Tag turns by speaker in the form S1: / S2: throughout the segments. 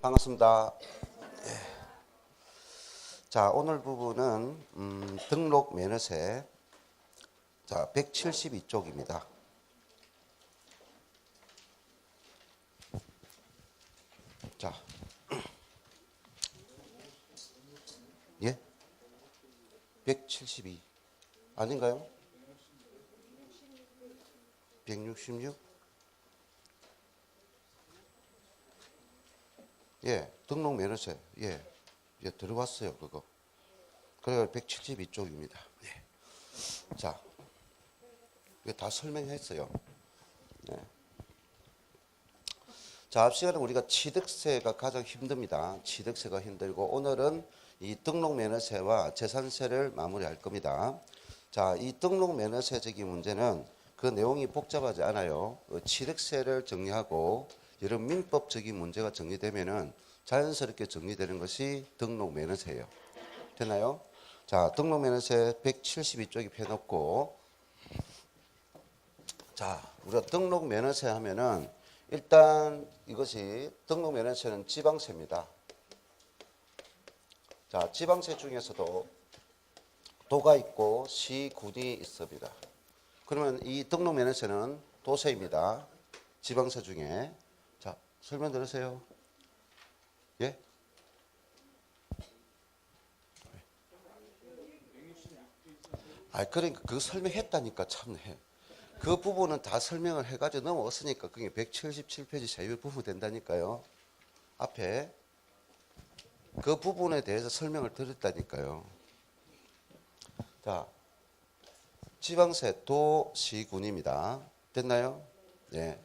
S1: 반갑습니다. 자, 오늘 부분은 등록 면허세 자 172쪽입니다. 자, 예? 172 아닌가요? 166? 예, 등록 면허세. 예, 들어왔어요, 그거. 그래가 172쪽입니다. 예. 자, 이거 다 설명했어요. 예. 자, 앞 시간에 우리가 취득세가 가장 힘듭니다. 취득세가 힘들고, 오늘은 이 등록 면허세와 재산세를 마무리할 겁니다. 자, 이 등록 면허세적인 문제는 그 내용이 복잡하지 않아요. 취득세를 정리하고 이런 민법적인 문제가 정리되면은 자연스럽게 정리되는 것이 등록 면허세예요. 됐나요? 자, 등록 면허세 172쪽에 펴놓고, 자, 우리가 등록 면허세 하면은 일단 이것이 등록 면허세는 지방세입니다. 자, 지방세 중에서도 도가 있고 시, 군이 있습니다. 그러면 이 등록 면허세는 도세입니다. 지방세 중에. 자, 설명 들으세요. 예? 아, 그러니까 그거 설명했다니까 참네. 그 부분은 다 설명을 해가지고 넘어갔으니까 그게 177페이지 자율 부분 된다니까요. 앞에 그 부분에 대해서 설명을 드렸다니까요. 자, 지방세 도시군입니다. 됐나요? 네.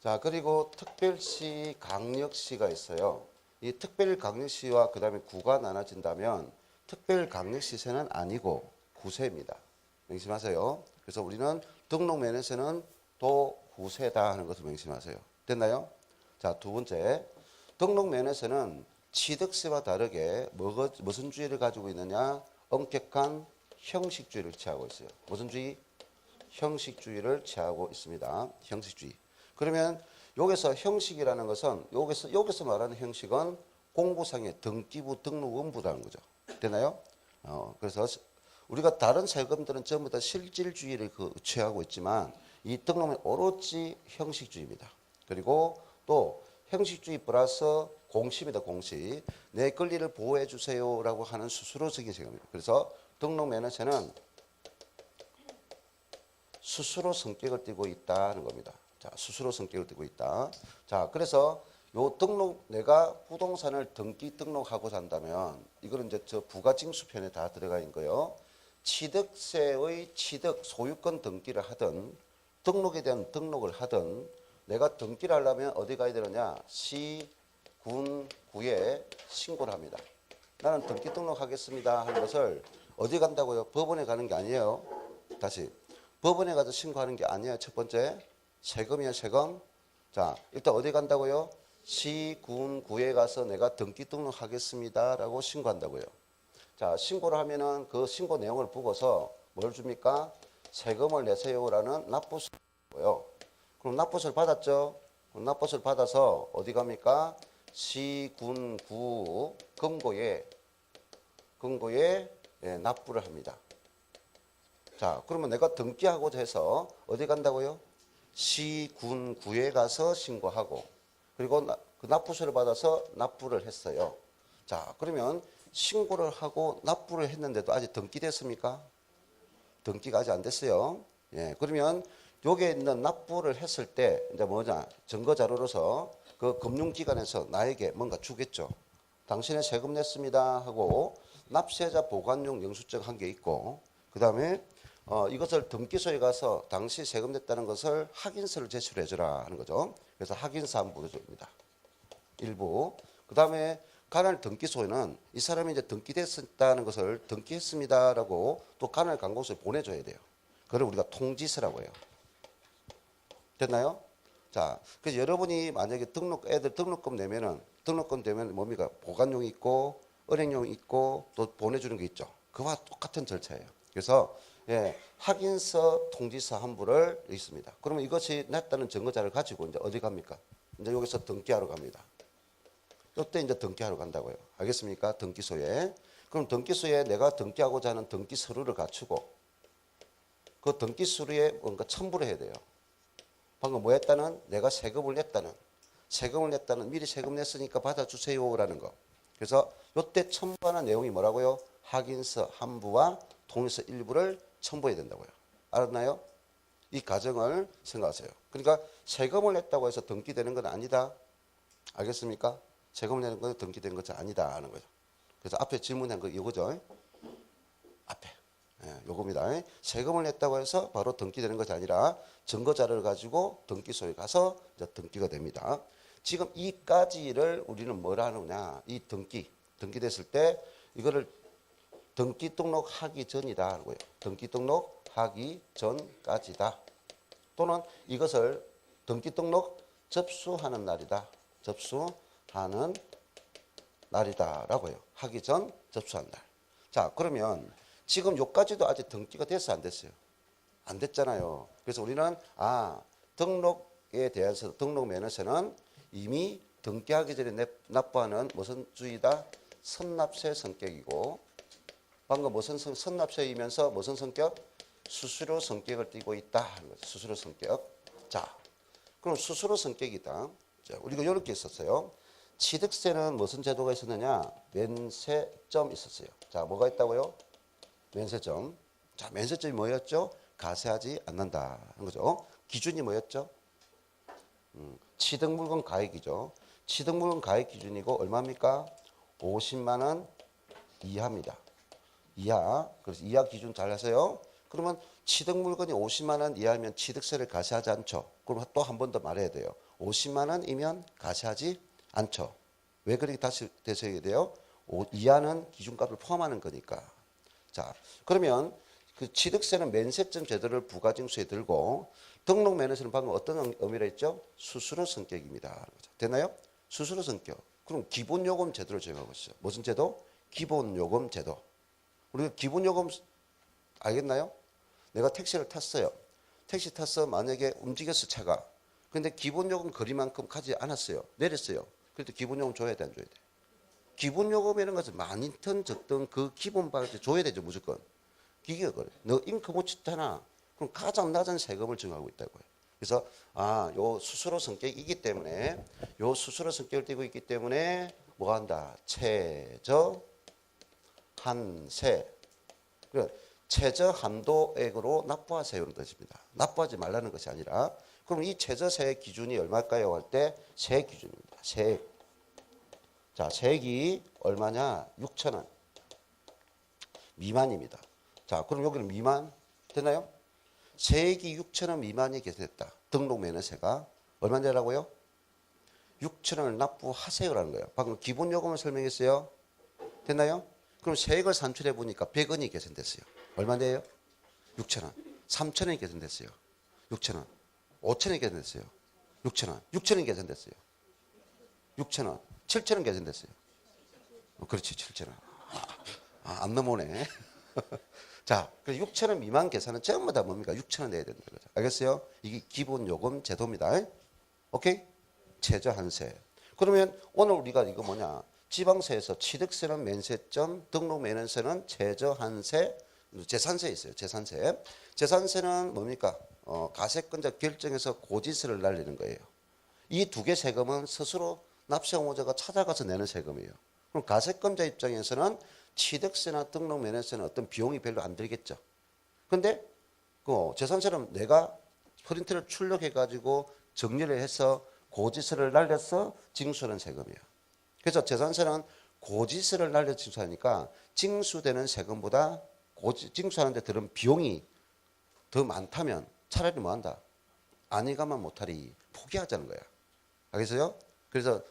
S1: 자, 그리고 특별시, 강력시가 있어요. 이 특별강력시와 그 다음에 구가 나눠진다면 특별강력시세는 아니고 구세입니다. 명심하세요. 그래서 우리는 등록 면허세는 도구세다 하는 것을 명심하세요. 됐나요? 자, 두 번째, 등록 면허세는 취득세와 다르게 무슨 주의를 가지고 있느냐? 엄격한 형식주의를 취하고 있어요. 무슨 주의? 형식주의를 취하고 있습니다. 형식주의. 그러면 여기서 형식이라는 것은 여기서 말하는 형식은 공부상의 등기부 등록원부라는 거죠. 되나요? 그래서 우리가 다른 세금들은 전부 다 실질주의를 취하고 있지만 이 등록은 오로지 형식주의입니다. 그리고 또 형식주의 플러스 공시입니다. 공시. 내 권리를 보호해 주세요라고 하는 스스로적인 세금입니다. 그래서 등록 면허세는 스스로 성격을 띠고 있다는 겁니다. 자, 스스로 성격을 띠고 있다. 자, 그래서 요 등록, 내가 부동산을 등기 등록하고자 한다면, 이거는 이제 저 부가징수편에 다 들어가 있는 거예요. 취득세의 취득, 소유권 등기를 하든, 등록에 대한 등록을 하든, 내가 등기를 하려면 어디 가야 되느냐? 시, 군, 구에 신고를 합니다. 나는 등기 등록하겠습니다 하는 것을 어디 간다고요? 법원에 가는 게 아니에요. 다시. 법원에 가서 신고하는 게 아니에요. 첫 번째. 세금이야, 세금. 자, 일단 어디 간다고요? 시, 군, 구에 가서 내가 등기 등록하겠습니다 라고 신고한다고요. 자, 신고를 하면은 그 신고 내용을 보고서 뭘 줍니까? 세금을 내세요라는 납부서를 주고요. 그럼 납부서를 받았죠? 그럼 납부서를 받아서 어디 갑니까? 시, 군, 구, 금고에 납부를 합니다. 자, 그러면 내가 등기하고자 해서 어디 간다고요? 시, 군, 구에 가서 신고하고, 그리고 그 납부서를 받아서 납부를 했어요. 자, 그러면 신고를 하고 납부를 했는데도 아직 등기됐습니까? 등기가 아직 안 됐어요. 예, 그러면 여기에 있는 납부를 했을 때 이제 뭐냐? 증거 자료로서 그 금융기관에서 나에게 뭔가 주겠죠. 당신의 세금 냈습니다 하고 납세자 보관용 영수증 한 개 있고, 그 다음에 이것을 등기소에 가서 당시 세금 냈다는 것을 확인서를 제출해 주라 하는 거죠. 그래서 확인서 한번 보여줍니다. 일부. 그 다음에 관할 등기소에는 이 사람이 이제 등기됐다는 것을 등기했습니다라고 또 관할 관공서에 보내줘야 돼요. 그걸 우리가 통지서라고 해요. 됐나요? 자, 그래서 여러분이 만약에 애들 등록금 내면은 등록금 되면 뭡니까? 보관용이 있고 은행용이 있고 또 보내주는 게 있죠. 그와 똑같은 절차예요. 그래서 예, 확인서, 통지서 한 부를 있습니다. 그러면 이것이 냈다는 증거자를 가지고 이제 어디 갑니까? 이제 여기서 등기하러 갑니다. 이때 이제 등기하러 간다고요. 알겠습니까? 등기소에. 그럼 등기소에 내가 등기하고자 하는 등기 서류를 갖추고 그 등기 서류에 뭔가 첨부를 해야 돼요. 방금 뭐 했다는? 내가 세금을 냈다는 미리 세금 냈으니까 받아주세요라는 거. 그래서 이때 첨부하는 내용이 뭐라고요? 확인서 한 부와 동의서 일부를 첨부해야 된다고요. 알았나요? 이 과정을 생각하세요. 그러니까 세금을 냈다고 해서 등기되는 건 아니다. 알겠습니까? 세금을 내는 건 등기되는 것이 아니다 하는 거죠. 그래서 앞에 질문한 거 이거죠. 앞에. 요겁니다. 세금을 냈다고 해서 바로 등기되는 것이 아니라 증거자료를 가지고 등기소에 가서 이제 등기가 됩니다. 지금 이까지를 우리는 뭐라 하느냐. 이 등기됐을 때 이거를 등기 등록하기 전이다 하는 거예요. 등기 등록하기 전까지다. 또는 이것을 등기 등록 접수하는 날이다. 접수하는 날이다라고 해요. 하기 전 접수한 날. 자, 그러면 지금 요까지도 아직 등기가 됐어 안 됐어요? 안 됐잖아요. 그래서 우리는 등록에 대해서 등록면에서는 이미 등기하기 전에 납부하는 무슨 주의다? 선납세 성격이고 방금 무슨 선납세이면서 무슨 성격? 수수료 성격을 띠고 있다 하는 거죠. 수수료 성격. 자, 그럼 수수료 성격이다. 자, 우리가 이렇게 있었어요. 취득세는 무슨 제도가 있었느냐? 면세점 있었어요. 자, 뭐가 있다고요? 면세점. 자, 면세점이 뭐였죠? 가세하지 않는다 하는 거죠. 기준이 뭐였죠? 취득물건 가액이죠. 취득물건 가액 기준이고 얼마입니까? 50만 원 이하입니다. 이하. 그래서 이하 기준 잘 하세요. 그러면 취득물건이 50만 원 이하면 취득세를 가세하지 않죠. 그럼 또 한 번 더 말해야 돼요. 50만 원이면 가세하지 않죠. 왜 그렇게 다시 되셔야 돼요? 이하는 기준값을 포함하는 거니까. 자, 그러면 그 취득세는 면세점 제도를 부가징수에 들고 등록면에서는 방금 어떤 의미를 했죠? 수수료 성격입니다. 됐나요? 수수료 성격. 그럼 기본요금 제도를 적용하고 있어요. 무슨 제도? 기본요금 제도. 우리가 기본요금 알겠나요? 내가 택시를 탔어요. 택시 타서 만약에 움직였어 차가. 근데 기본요금 거리만큼 가지 않았어요. 내렸어요. 그래도 기본요금 줘야 돼 안 줘야 돼? 기본요금이라는 것은 많든 적든 그 기본값을 줘야 되죠 무조건. 기계가 그래. 너 잉크 못 쳤잖아. 그럼 가장 낮은 세금을 정하고 있다고요. 그래서 요 수수료 성격이기 때문에 요 수수료 성격을 띠고 있기 때문에 뭐 한다? 최저 한세. 최저 한도액으로 납부하세요는 뜻입니다. 납부하지 말라는 것이 아니라 그럼 이 최저세액 기준이 얼마일까요? 할 때 세액 기준입니다. 세액. 자, 세액이 얼마냐? 6,000원 미만입니다. 자, 그럼 여기는 미만 되나요? 세액이 6,000원 미만이 계속됐다. 등록면허세가 얼마냐라고요? 6,000원을 납부하세요라는 거예요. 방금 기본요금을 설명했어요. 됐나요? 그럼 세액을 산출해 보니까 100원이 계산됐어요. 얼마네요? 6,000원. 3,000원이 계산됐어요. 6,000원. 5,000원이 계산됐어요. 6,000원. 6,000원이 계산됐어요. 6,000원. 7,000원 계산됐어요. 그렇지, 7,000원. 안 넘어오네. 자, 6,000원 미만 계산은 전부 다 뭡니까? 6,000원 내야 된다는 거죠. 알겠어요? 이게 기본요금 제도입니다. 오케이? 최저 한세. 그러면 오늘 우리가 이거 뭐냐? 지방세에서 취득세는 면세점, 등록면허세는 최저 한세, 재산세 있어요. 재산세. 재산세는 뭡니까? 가세권자 결정해서 고지서를 날리는 거예요. 이 두 개 세금은 스스로 납세의무자가 찾아가서 내는 세금이에요. 그럼 가세권자 입장에서는 취득세나 등록면허세는 어떤 비용이 별로 안 들겠죠. 근데 그 재산세는 내가 프린트를 출력해가지고 정리를 해서 고지서를 날려서 징수하는 세금이에요. 그래서 재산세는 고지서를 날려 징수하니까 징수되는 세금보다 징수하는 데 들은 비용이 더 많다면 차라리 뭐 한다? 아니가만 못하리 포기하자는 거야. 알겠어요? 그래서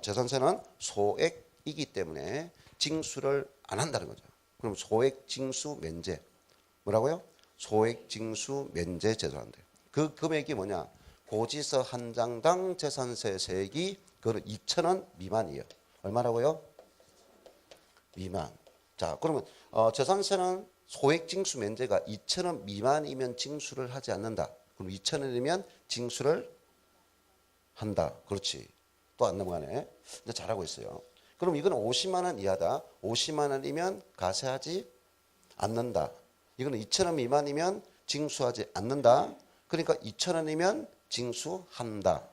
S1: 재산세는 소액이기 때문에 징수를 안 한다는 거죠. 그럼 소액 징수 면제. 뭐라고요? 소액 징수 면제 제도한대요. 그 금액이 뭐냐? 고지서 한 장당 재산세 세액이 그거는 2,000원 미만이에요. 얼마라고요? 미만. 자, 그러면 재산세는 소액 징수 면제가 2,000원 미만이면 징수를 하지 않는다. 그럼 2,000원이면 징수를 한다. 그렇지. 또 안 넘어가네. 이제 잘하고 있어요. 그럼 이건 50만 원 이하다. 50만 원이면 가세하지 않는다. 이거는 2,000원 미만이면 징수하지 않는다. 그러니까 2,000원이면 징수한다.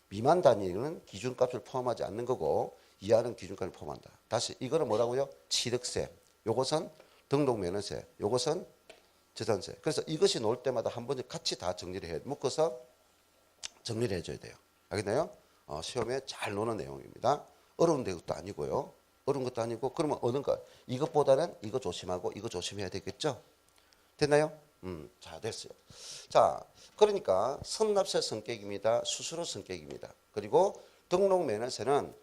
S1: 미만 단위는 기준값을 포함하지 않는 거고 이하는 기준값을 포함한다. 다시 이거는 뭐라고요? 취득세. 요것은 등록면허세. 요것은 재산세. 그래서 이것이 나올 때마다 한 번씩 같이 다 정리를 해야 돼. 묶어서 정리를 해줘야 돼요. 알겠나요? 시험에 잘 노는 내용입니다. 어려운 것도 아니고요. 어려운 것도 아니고 그러면 어느 것? 이것보다는 이거 조심하고 이거 조심해야 되겠죠? 됐나요? 자, 됐어요. 자, 그러니까 선납세 성격입니다. 수수료 성격입니다. 그리고 등록면허세는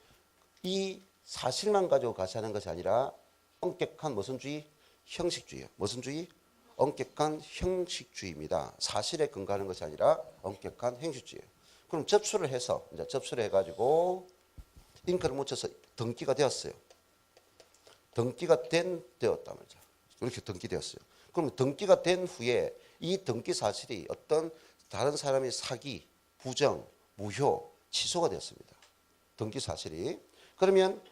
S1: 이 사실만 가지고 가세하는 것이 아니라 엄격한 무슨 주의? 형식주의요. 무슨 주의? 엄격한 형식주의입니다. 사실에 근거하는 것이 아니라 엄격한 형식주의예요. 그럼 접수를 해서 이제 접수를 해가지고 잉크를 묻혀서 등기가 되었어요. 등기가 되었단 말이죠. 이렇게 등기되었어요. 그럼 등기가 된 후에 이 등기 사실이 어떤 다른 사람의 사기, 부정, 무효, 취소가 되었습니다. 등기 사실이. 그러면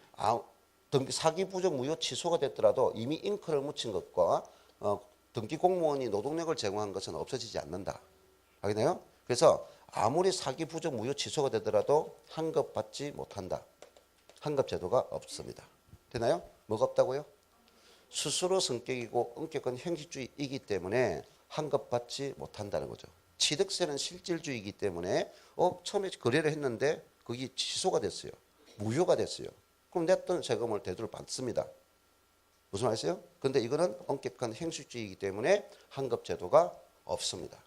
S1: 사기, 부정, 무효, 취소가 됐더라도 이미 잉크를 묻힌 것과 등기 공무원이 노동력을 제공한 것은 없어지지 않는다. 알겠나요? 그래서 아무리 사기, 부정, 무효, 취소가 되더라도 환급받지 못한다. 환급 제도가 없습니다. 되나요? 뭐가 없다고요? 수수료 성격이고 엄격한 형식주의이기 때문에 환급받지 못한다는 거죠. 취득세는 실질주의이기 때문에 처음에 거래를 했는데 그게 취소가 됐어요. 무효가 됐어요. 그럼 냈던 세금을 되돌려 받습니다. 무슨 말이세요? 근데 이거는 엄격한 형식주의이기 때문에 환급 제도가 없습니다.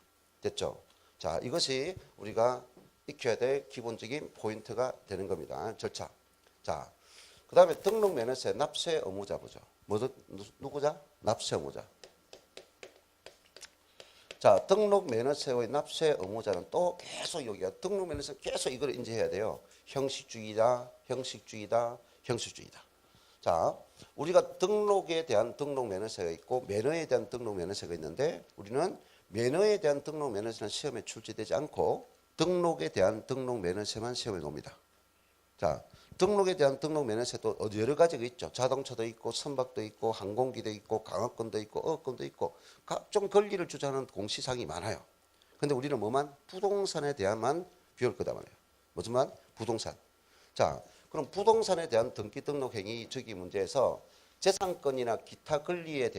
S1: 됐죠? 자, 이것이 우리가 익혀야 될 기본적인 포인트가 되는 겁니다. 절차. 자, 그 다음에 등록면허세 납세 의무자 보죠. 누구자? 납세 의무자. 자, 등록면허세의 납세 의무자는 또 계속 여기가 등록면허세 계속 이걸 인지해야 돼요. 형식주의다, 형식주의다, 형식주의다. 자, 우리가 등록에 대한 등록면허세가 있고 면허에 대한 등록면허세가 있는데 우리는 면허에 대한 등록면허세는 시험에 출제되지 않고 등록에 대한 등록면허세만 시험에 놉니다. 자, 등록에 대한 등록면허세도 여러 가지가 있죠. 자동차도 있고 선박도 있고 항공기도 있고 강화권도 있고 어업권도 있고 각종 권리를 주장하는 공시사항이 많아요. 근데 우리는 뭐만? 부동산에 대한만 비울 거다 말이에요. 무슨만? 부동산. 자, 그럼 부동산에 대한 등기 등록 행위 저기 문제에서 재산권이나 기타 권리에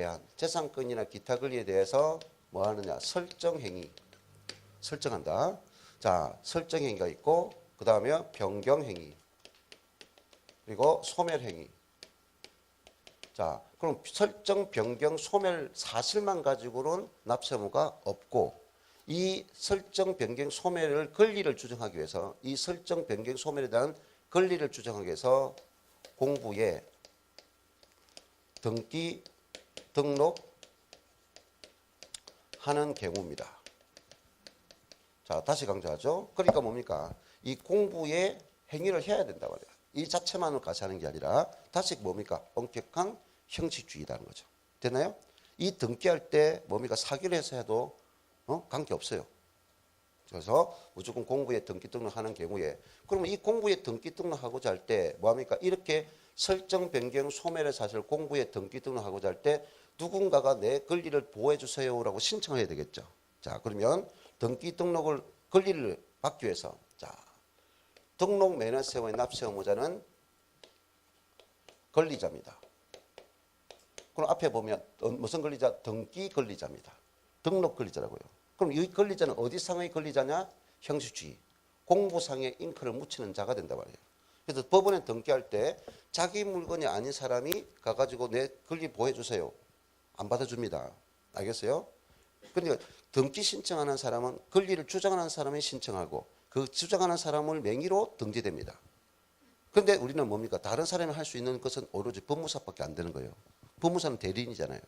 S1: 대해서 뭐 하느냐? 설정 행위. 설정한다. 자, 설정 행위가 있고 그다음에 변경 행위. 그리고 소멸 행위. 자, 그럼 설정, 변경, 소멸 사실만 가지고는 납세 의무가 없고 이 설정, 변경, 소멸을 권리를 주장하기 위해서 이 설정, 변경, 소멸에 대한 권리를 주장하기 위해서 공부에 등기, 등록 하는 경우입니다. 자, 다시 강조하죠. 그러니까 뭡니까? 이 공부에 행위를 해야 된다고 말이야. 이 자체만을 가시하는 게 아니라 다시 뭡니까? 엄격한 형식주의라는 거죠. 됐나요? 이 등기할 때 뭡니까? 사기를 해서 해도 관계없어요. 그래서 무조건 공부에 등기 등록하는 경우에 그러면 이 공부에 등기 등록하고자 할 때 뭐합니까? 이렇게 설정, 변경, 소멸의 사실 공부에 등기 등록하고자 할 때 누군가가 내 권리를 보호해 주세요라고 신청을 해야 되겠죠. 자, 그러면 등기 등록을 권리를 받기 위해서 자, 등록 면허세의 납세 의무자는 권리자입니다. 그럼 앞에 보면 무슨 권리자? 등기 권리자입니다. 등록 권리자라고요. 그럼 이 권리자는 어디상의 권리자냐? 형식주의. 공부상에 잉크를 묻히는 자가 된단 말이에요. 그래서 법원에 등기할 때 자기 물건이 아닌 사람이 가가지고 내 권리 보호해 주세요. 안 받아줍니다. 알겠어요? 그러니까 등기 신청하는 사람은 권리를 주장하는 사람이 신청하고 그 주장하는 사람을 명의로 등재됩니다. 그런데 우리는 뭡니까? 다른 사람이 할 수 있는 것은 오로지 법무사밖에 안 되는 거예요. 법무사는 대리인이잖아요.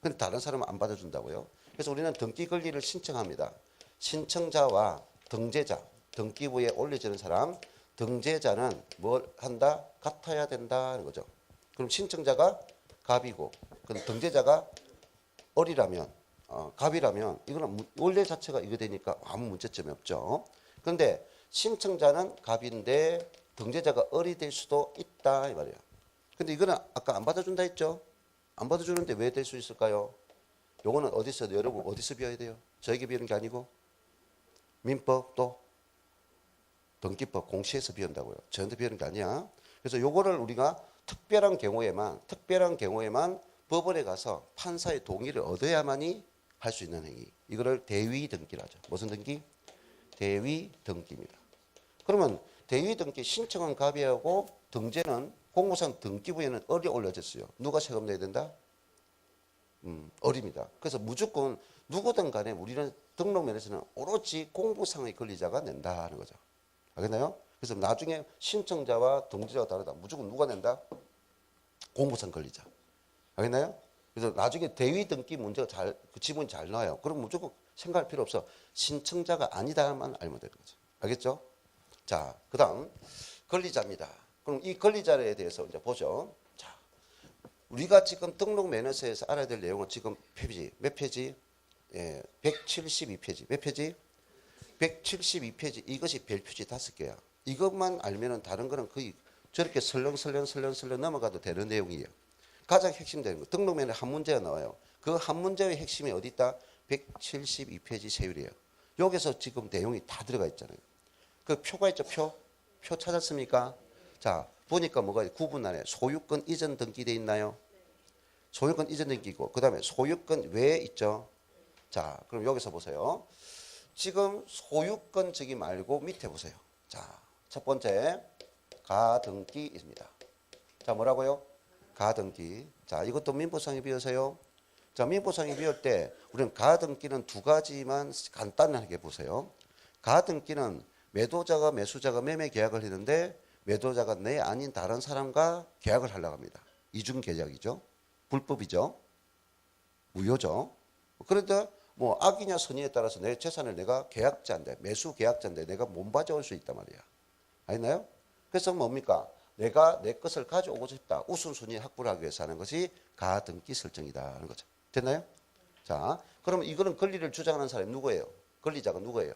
S1: 근데 다른 사람은 안 받아준다고요. 그래서 우리는 등기 권리를 신청합니다. 신청자와 등재자, 등기부에 올려지는 사람, 등재자는 뭘 한다? 같아야 된다는 거죠. 그럼 신청자가 갑이고, 그럼 등재자가 을이라면, 갑이라면 이거는 원래 자체가 이거 되니까 아무 문제점이 없죠. 그런데 신청자는 갑인데 등재자가 을이 될 수도 있다 이 말이야. 근데 이거는 아까 안 받아준다 했죠? 안 받아주는데 왜 될 수 있을까요? 요거는 어디서 여러분 어디서 배워야 돼요? 저에게 배우는 게 아니고 민법 또 등기법 공시에서 배운다고요. 저한테 배우는 게 아니야. 그래서 요거를 우리가 특별한 경우에만 법원에 가서 판사의 동의를 얻어야만이 할 수 있는 행위. 이거를 대위 등기라죠. 무슨 등기? 대위 등기입니다. 그러면 대위 등기 신청은 갑이하고 등재는 공무상 등기부에는 을이 올려졌어요. 누가 세금 내야 된다? 을입니다. 그래서 무조건 누구든 간에 우리는 등록면에서는 오로지 공무상의 권리자가 낸다 하는 거죠. 알겠나요? 그래서 나중에 신청자와 등재자가 다르다. 무조건 누가 낸다? 공무상 권리자. 알겠나요? 그래서 나중에 대위 등기 문제가 그 지문이 잘 나와요. 그럼 무조건 생각할 필요 없어. 신청자가 아니다만 알면 되는 거죠. 알겠죠? 자, 그 다음 권리자입니다. 그럼 이 권리자에 대해서 이제 보죠. 자, 우리가 지금 등록 면허서에서 알아야 될 내용은 지금 페이지 몇 페이지? 예, 172페이지. 몇 페이지? 172페이지. 이것이 별표지 5개야. 이것만 알면은 다른 거는 거의 저렇게 설렁설렁 넘어가도 되는 내용이에요. 가장 핵심되는 거. 등록면허 한 문제가 나와요. 그 한 문제의 핵심이 어디 있다? 172페이지 세율이에요. 여기서 지금 내용이 다 들어가 있잖아요. 그 표가 있죠, 표? 표 찾았습니까? 자, 보니까 뭐가 구분 안에 소유권 이전 등기돼 있나요? 소유권 이전 등기고, 그 다음에 소유권 외에 있죠? 자, 그럼 여기서 보세요. 지금 소유권적이 말고 밑에 보세요. 자, 첫 번째, 가등기입니다. 자, 뭐라고요? 가등기. 자, 이것도 민법상에 비워서요. 자, 민법상에 비울 때 우리는 가등기는 두 가지만 간단하게 보세요. 가등기는 매도자가 매수자가 매매 계약을 했는데 매도자가 내 아닌 다른 사람과 계약을 하려고 합니다. 이중 계약이죠. 불법이죠. 무효죠. 그런데 뭐 악이냐 선의에 따라서 내 재산을 내가 계약자인데 매수 계약자인데 내가 못 가져올 수 있단 말이야. 아니나요? 그래서 뭡니까? 내가 내 것을 가져오고 싶다. 우선순위 확보를 하기 위해서 하는 것이 가등기 설정이다 하는 거죠. 됐나요? 자, 그러면 이거는 권리를 주장하는 사람이 누구예요? 권리자가 누구예요?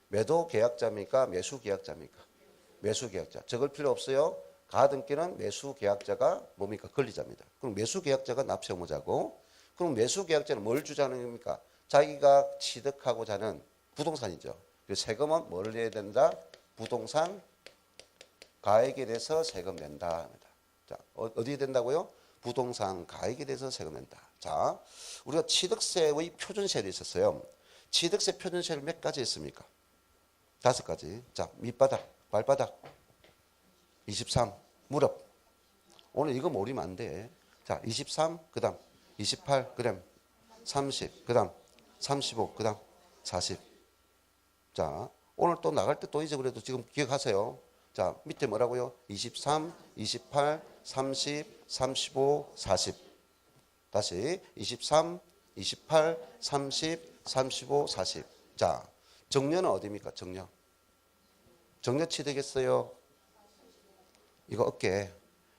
S1: 매도 계약자입니까? 매수 계약자입니까? 매수 계약자. 적을 필요 없어요. 가등기는 매수 계약자가 뭡니까? 권리자입니다. 그럼 매수 계약자가 납세의무자고, 그럼 매수 계약자는 뭘 주장하는 겁니까? 자기가 취득하고자 하는 부동산이죠. 세금은 뭘 내야 된다? 부동산 가액에 대해서 세금 낸다 합니다. 자, 어디에 된다고요? 부동산 가액에 대해서 세금 낸다. 자, 우리가 취득세의 표준세율이 있었어요. 취득세 표준세율 몇 가지 있습니까? 5가지. 자, 밑바닥, 발바닥, 23, 무릎. 오늘 이거 모르면 안 돼. 자, 23, 그 다음 28, 그 다음 30, 그 다음 35, 그 다음 40. 자, 오늘 또 나갈 때 또 잊어버려도 지금 기억하세요. 자, 밑에 뭐라고요? 23, 28, 30, 35, 40. 다시 23, 28, 30, 35, 40. 자, 정려는 어디입니까? 정려. 정려 취득했어요. 이거 어깨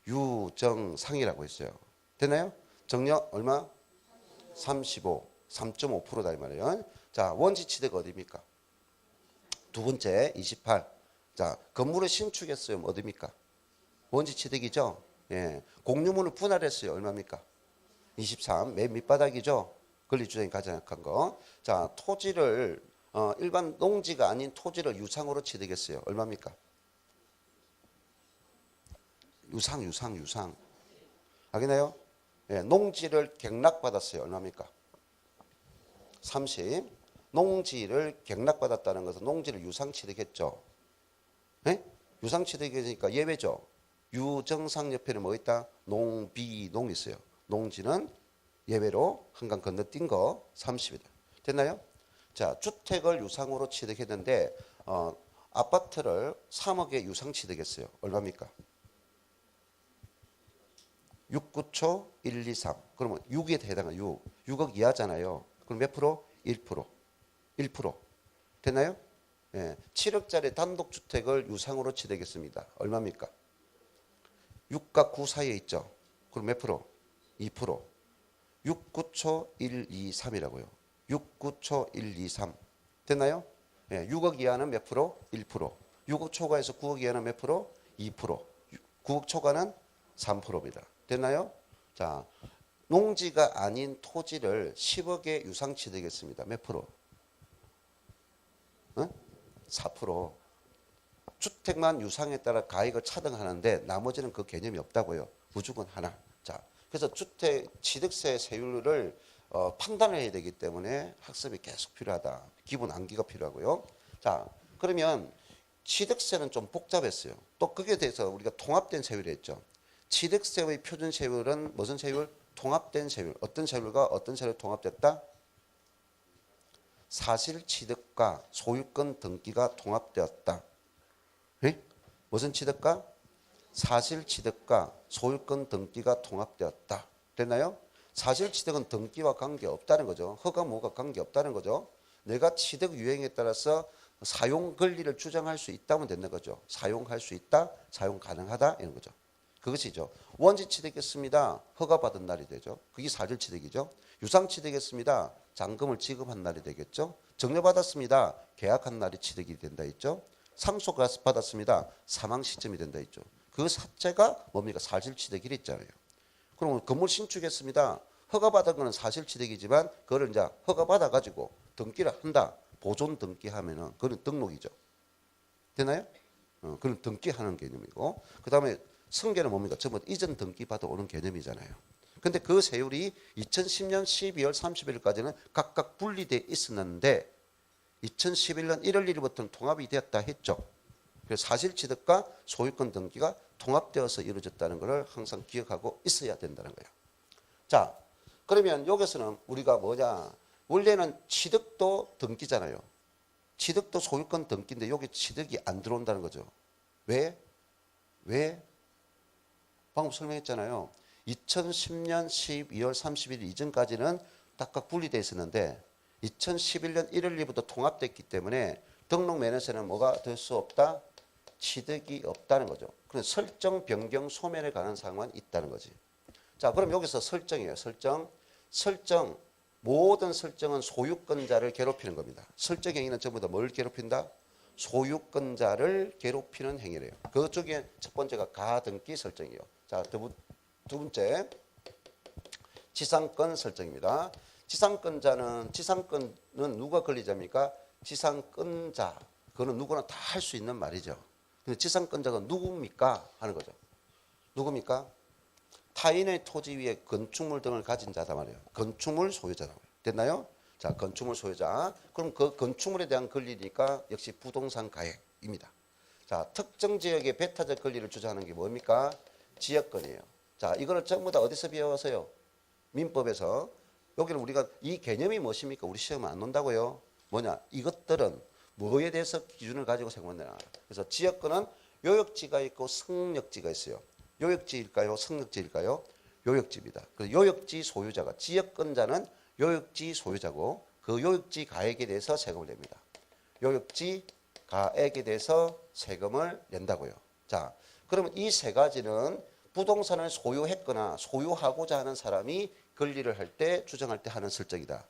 S1: 유정상이라고 했어요. 되나요? 정려 얼마? 35, 3.5%다 이 말이에요. 자, 원지 취득 어디입니까? 두 번째 28. 자, 건물을 신축했어요. 어디입니까? 원지 취득이죠. 예. 공유물을 분할했어요. 얼마입니까? 23. 맨 밑바닥이죠. 권리주장이 가장 약한 거. 자, 토지를 일반 농지가 아닌 토지를 유상으로 취득했어요. 얼마입니까? 유상. 알겠나요? 예, 농지를 경락받았어요. 얼마입니까? 30. 농지를 경락받았다는 것은 농지를 유상 취득했죠. 예? 유상 취득이니까 예외죠. 유정상 옆에는 뭐 있다? 농비농이 있어요. 농지는 예외로 한강 건너뛴 거 30이다. 됐나요? 자, 주택을 유상으로 취득했는데 아파트를 3억에 유상 취득했어요. 얼마입니까? 6, 9초, 1, 2, 3. 그러면 6에 해당한 6억 이하잖아요. 그럼 몇 프로? 1%. 1%. 됐나요? 예, 7억짜리 단독주택을 유상으로 취득했습니다. 얼마입니까? 6과 9 사이에 있죠. 그럼 몇 프로? 2%. 6, 9초, 1, 2, 3이라고요. 6, 9초, 1, 2, 3. 됐나요? 예, 6억 이하는 몇 프로? 1%. 6억 초과해서 9억 이하는 몇 프로? 2%. 9억 초과는 3%입니다. 됐나요? 자, 농지가 아닌 토지를 10억에 유상취득했습니다. 몇 프로? 응? 4%. 주택만 유상에 따라 가액을 차등하는데 나머지는 그 개념이 없다고요. 무조건 하나. 자, 그래서 주택 취득세 세율을 판단을 해야 되기 때문에 학습이 계속 필요하다. 기본 암기가 필요하고요. 자, 그러면 취득세는 좀 복잡했어요. 또 거기에 대해서 우리가 통합된 세율이 했죠. 취득세의 표준 세율은 무슨 세율? 통합된 세율. 어떤 세율과 어떤 세율이 통합됐다? 사실 취득과 소유권 등기가 통합되었다. 네? 무슨 취득과? 사실 취득과 소유권 등기가 통합되었다. 됐나요? 사실 취득은 등기와 관계없다는 거죠. 허가 뭐가 관계없다는 거죠. 내가 취득 유형에 따라서 사용 권리를 주장할 수 있다면 되는 거죠. 사용할 수 있다, 사용 가능하다 이런 거죠. 그것이죠. 원지 취득했습니다. 허가받은 날이 되죠. 그게 사실 취득이죠. 유상 취득했습니다. 잔금을 지급한 날이 되겠죠. 증여받았습니다. 계약한 날이 취득이 된다 했죠. 상속 받았습니다. 사망 시점이 된다 했죠. 그 사체가 뭡니까? 사실 취득이 있잖아요. 그럼 건물 신축했습니다. 허가받은 거는 사실 취득이지만 그걸 이제 허가받아 가지고 등기를 한다. 보존 등기하면은 그건 등록이죠. 되나요? 그건 등기하는 개념이고 그 다음에 승계는 뭡니까? 전부 이전 등기 받아 오는 개념이잖아요. 근데 그 세율이 2010년 12월 30일까지는 각각 분리되어 있었는데 2011년 1월 1일부터는 통합이 되었다 했죠. 그래서 사실 취득과 소유권 등기가 통합되어서 이루어졌다는 것을 항상 기억하고 있어야 된다는 거예요. 자, 그러면 여기서는 우리가 뭐냐? 원래는 취득도 등기잖아요. 취득도 소유권 등기인데 여기 취득이 안 들어온다는 거죠. 왜? 방금 설명했잖아요. 2010년 12월 30일 이전까지는 각각 분리되어 있었는데 2011년 1월 1일부터 통합됐기 때문에 등록 면에서는 뭐가 될 수 없다? 취득이 없다는 거죠. 그래서 설정 변경 소멸에 관한 사항만 있다는 거지. 자, 그럼 여기서 설정이에요. 설정. 모든 설정은 소유권자를 괴롭히는 겁니다. 설정 행위는 전부 다 뭘 괴롭힌다? 소유권자를 괴롭히는 행위래요. 그 중에 첫 번째가 가등기 설정이에요. 자, 두 번째 지상권 설정입니다. 지상권은 누가 권리자입니까? 지상권자. 그거는 누구나 다 할 수 있는 말이죠. 근데 지상권자가 누굽니까? 하는 거죠. 누굽니까? 타인의 토지 위에 건축물 등을 가진 자다 말이에요. 건축물 소유자다. 됐나요? 자, 건축물 소유자. 그럼 그 건축물에 대한 권리니까 역시 부동산 가액입니다. 자, 특정 지역의 배타적 권리를 주장하는 게 뭡니까? 지역권이에요. 자, 이거를 전부 다 어디서 배웠어요? 민법에서. 여기는 우리가 이 개념이 무엇입니까? 우리 시험에 안 논다고요. 뭐냐? 이것들은 뭐에 대해서 기준을 가지고 생각하느냐. 그래서 지역권은 요역지가 있고 성역지가 있어요. 요역지일까요? 성역지일까요? 요역지입니다. 그래서 요역지 소유자가 지역권자는 요역지 소유자고 그 요역지 가액에 대해서 세금을 냅니다. 요역지 가액에 대해서 세금을 낸다고요. 자, 그러면 이 세 가지는 부동산을 소유했거나 소유하고자 하는 사람이 권리를 할 때 주장할 때 하는 설정이다.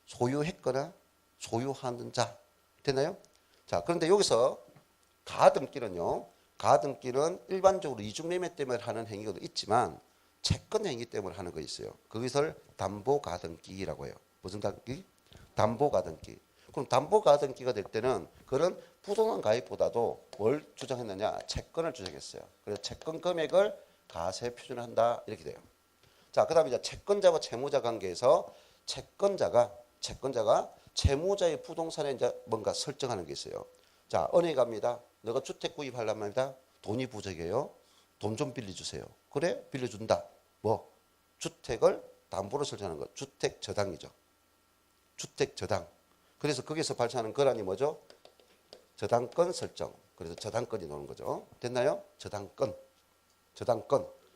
S1: 소유했거나 소유하는 자. 됐나요? 자, 그런데 여기서 가등기는요. 가등기는 일반적으로 이중매매 때문에 하는 행위도 있지만 채권 행위 때문에 하는 거 있어요. 그것을 담보가등기라고 해요. 무슨 가등기? 담보가등기. 그럼 담보가등기가 될 때는 그런 부동산 가액보다도 뭘 주장했느냐? 채권을 주장했어요. 그래서 채권 금액을 가세 표준한다 이렇게 돼요. 자, 그다음에 이제 채권자와 채무자 관계에서 채권자가 채무자의 부동산에 이제 뭔가 설정하는 게 있어요. 자, 은행 갑니다. 너가 주택 구입하려면 합니다. 돈이 부족해요. 돈 좀 빌려주세요. 그래? 빌려준다. 뭐? 주택을 담보로 설정하는 거. 주택 저당이죠. 주택 저당. 그래서 거기서 발생하는 거란이 뭐죠? 저당권 설정. 그래서 저당권이 나오는 거죠. 됐나요? 저당권.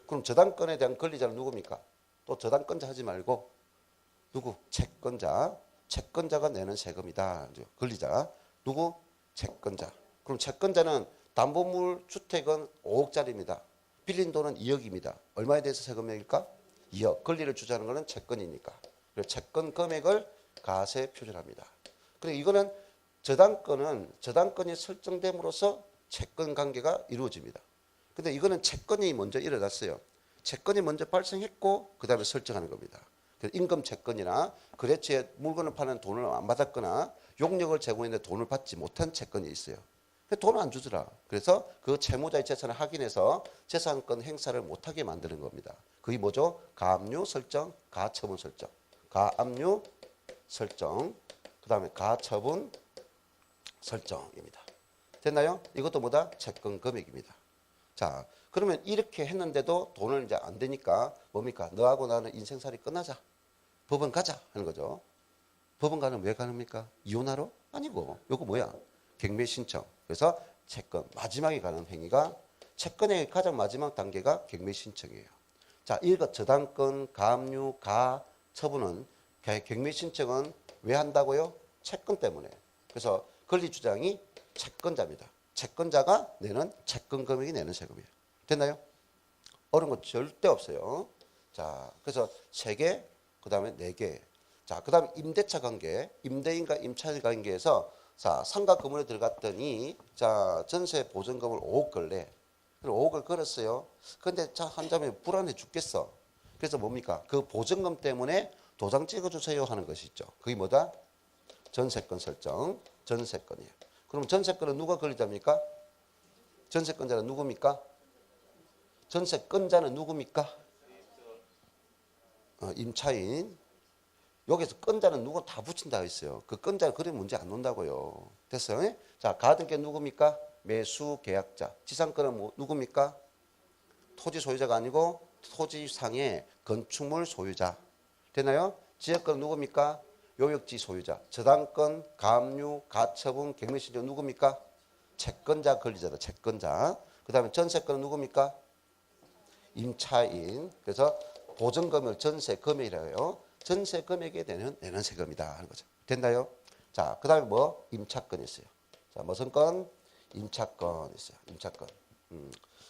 S1: 그럼 저당권에 대한 권리자는 누굽니까? 또 저당권자 하지 말고 누구? 채권자. 채권자가 내는 세금이다. 권리자. 누구? 채권자. 그럼 채권자는 담보물 주택은 5억짜리입니다. 빌린 돈은 2억입니다. 얼마에 대해서 세금 매길까? 2억. 권리를 주장하는 것은 채권이니까. 그래서 채권 금액을 가세 표준합니다. 그리고 이거는 저당권이 설정됨으로써 채권 관계가 이루어집니다. 근데 이거는 채권이 먼저 일어났어요. 채권이 먼저 발생했고 그 다음에 설정하는 겁니다. 임금 채권이나 거래처에 물건을 파는 돈을 안 받았거나 용역을 제공했는데 돈을 받지 못한 채권이 있어요. 돈을 안 주더라. 그래서 그 채무자의 재산을 확인해서 재산권 행사를 못하게 만드는 겁니다. 그게 뭐죠? 가압류 설정, 가처분 설정. 가압류 설정, 그 다음에 가처분 설정입니다. 됐나요? 이것도 뭐다? 채권 금액입니다. 자, 그러면 이렇게 했는데도 돈을 이제 안 되니까 뭡니까? 너하고 나는 인생살이 끝나자. 법원 가자 하는 거죠. 법원 가는 왜 가는입니까? 이혼하러? 아니고. 요거 뭐야? 경매 신청. 그래서 채권 마지막에 가는 행위가 채권의 가장 마지막 단계가 경매 신청이에요. 자, 이거 저당권, 가압류, 가처분은 경매 신청은 왜 한다고요? 채권 때문에. 그래서 권리 주장이 채권자입니다. 채권자가 내는 채권 금액이 내는 세금이에요. 됐나요? 어려운 거 절대 없어요. 자, 그래서 3개, 그 다음에 4개. 자, 그 다음에 임대차 관계, 임대인과 임차인 관계에서 자, 상가 건물에 들어갔더니 자, 전세 보증금을 5억 걸래. 그리고 5억을 걸었어요. 근데 자, 한 잠에 불안해 죽겠어. 그래서 뭡니까? 그 보증금 때문에 도장 찍어주세요 하는 것이 있죠. 그게 뭐다? 전세권 설정, 전세권이에요. 그럼 전세권은 누가 권리자입니까? 전세권자는 누굽니까? 전세권자는 누굽니까? 임차인. 여기서 건자는 누구 다 붙인다 했어요. 그 건자 그래 문제 안 논다고요. 됐어요? 자, 가든 게 누굽니까? 매수 계약자. 지상권은 뭐 누굽니까? 토지 소유자가 아니고 토지상의 건축물 소유자. 되나요? 지역권은 누굽니까? 요역지 소유자. 저당권, 가압류, 가처분, 경매신청 누굽니까? 채권자 권리자다. 채권자. 그 다음에 전세권은 누굽니까? 임차인. 그래서 보증금을 전세 금액이라고 해요. 전세 금액에 내는 세금이다 하는 거죠. 됐나요? 자, 그 다음에 뭐? 임차권이 있어요. 자, 무슨 건? 임차권 있어요. 임차권.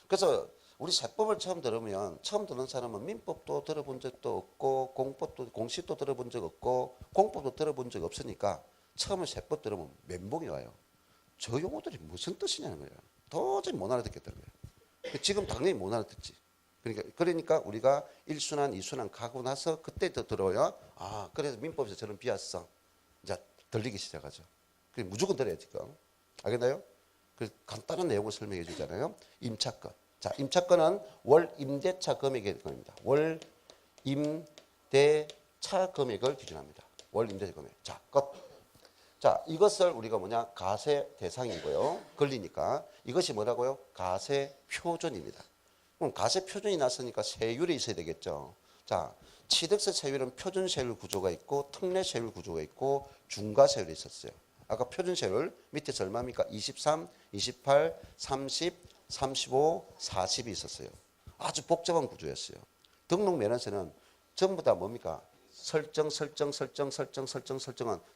S1: 그래서 우리 세법을 처음 들으면 처음 듣는 사람은 민법도 들어본 적도 없고 공법도 공시도 들어본 적 없고 공법도 들어본 적 없으니까 처음에 세법 들으면 멘붕이 와요. 저 용어들이 무슨 뜻이냐는 거예요. 도저히 못 알아듣겠다는 거예요. 지금 당연히 못 알아듣지. 그러니까 우리가 1순환, 2순환 가고 나서 그때 더 들어야 아, 그래서 민법에서 저런 비하성 이제 들리기 시작하죠. 그래 무조건 들어야 지금. 알겠나요? 그 간단한 내용을 설명해 주잖아요. 임차권. 자, 임차권은 월 임대차 금액의 겁니다. 월 임대차 금액을 기준합니다. 월 임대차 금액. 자, 끝. 자, 이것을 우리가 뭐냐? 가세 대상이고요. 걸리니까 이것이 뭐라고요? 가세 표준입니다. 그럼 가세 표준이 났으니까 세율이 있어야 되겠죠. 자, 취득세 세율은 표준 세율 구조가 있고 특례 세율 구조가 있고 중과 세율이 있었어요. 아까 표준 세율 밑에서 얼마입니까? 23, 28, 30, 35, 40이 있었어요. 아주 복잡한 구조였어요. 등록 면허세는 전부 다 뭡니까? 설정은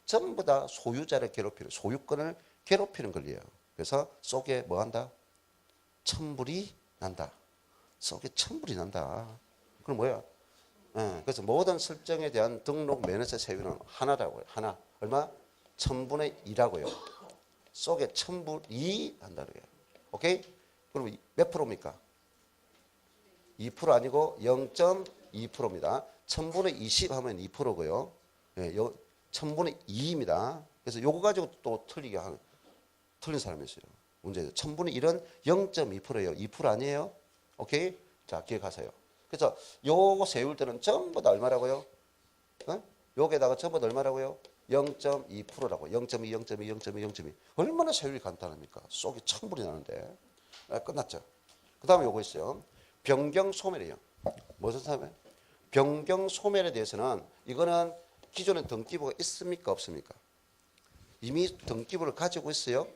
S1: 전부 다 소유자를 괴롭히는 소유권을 괴롭히는 권리예요. 그래서 속에 뭐 한다? 천불이 난다. 속에 천불이 난다. 그럼 뭐야? 그래서 모든 설정에 대한 등록 면허세 세율은 하나라고요. 하나. 얼마? 1000분의 2라고요. 속에 1000불이 난다는 거예요. 오케이? 그럼 몇 프로입니까? 2% 아니고 0.2%입니다. 1000분의 20 하면 2%고요. 예, 1000분의 2입니다. 그래서 요거 가지고 또 틀린 사람이 있어요. 문제죠. 1000분의 1은 0.2%예요. 2% 아니에요? 오케이? 자, 기억하세요. 그래서 요거 세울 때는 전부 다 얼마라고요? 요게다가 전부 다 얼마라고요? 0.2%라고. 0.2, 0.2, 0.2, 0.2. 얼마나 세율이 간단합니까? 속이 1000불이 나는데. 끝났죠. 그 다음에 요거 있어요. 변경 소멸이에요. 무슨 소멸? 변경 소멸에 대해서는 이거는 기존에 등기부가 있습니까? 없습니까? 이미 등기부를 가지고 있어요.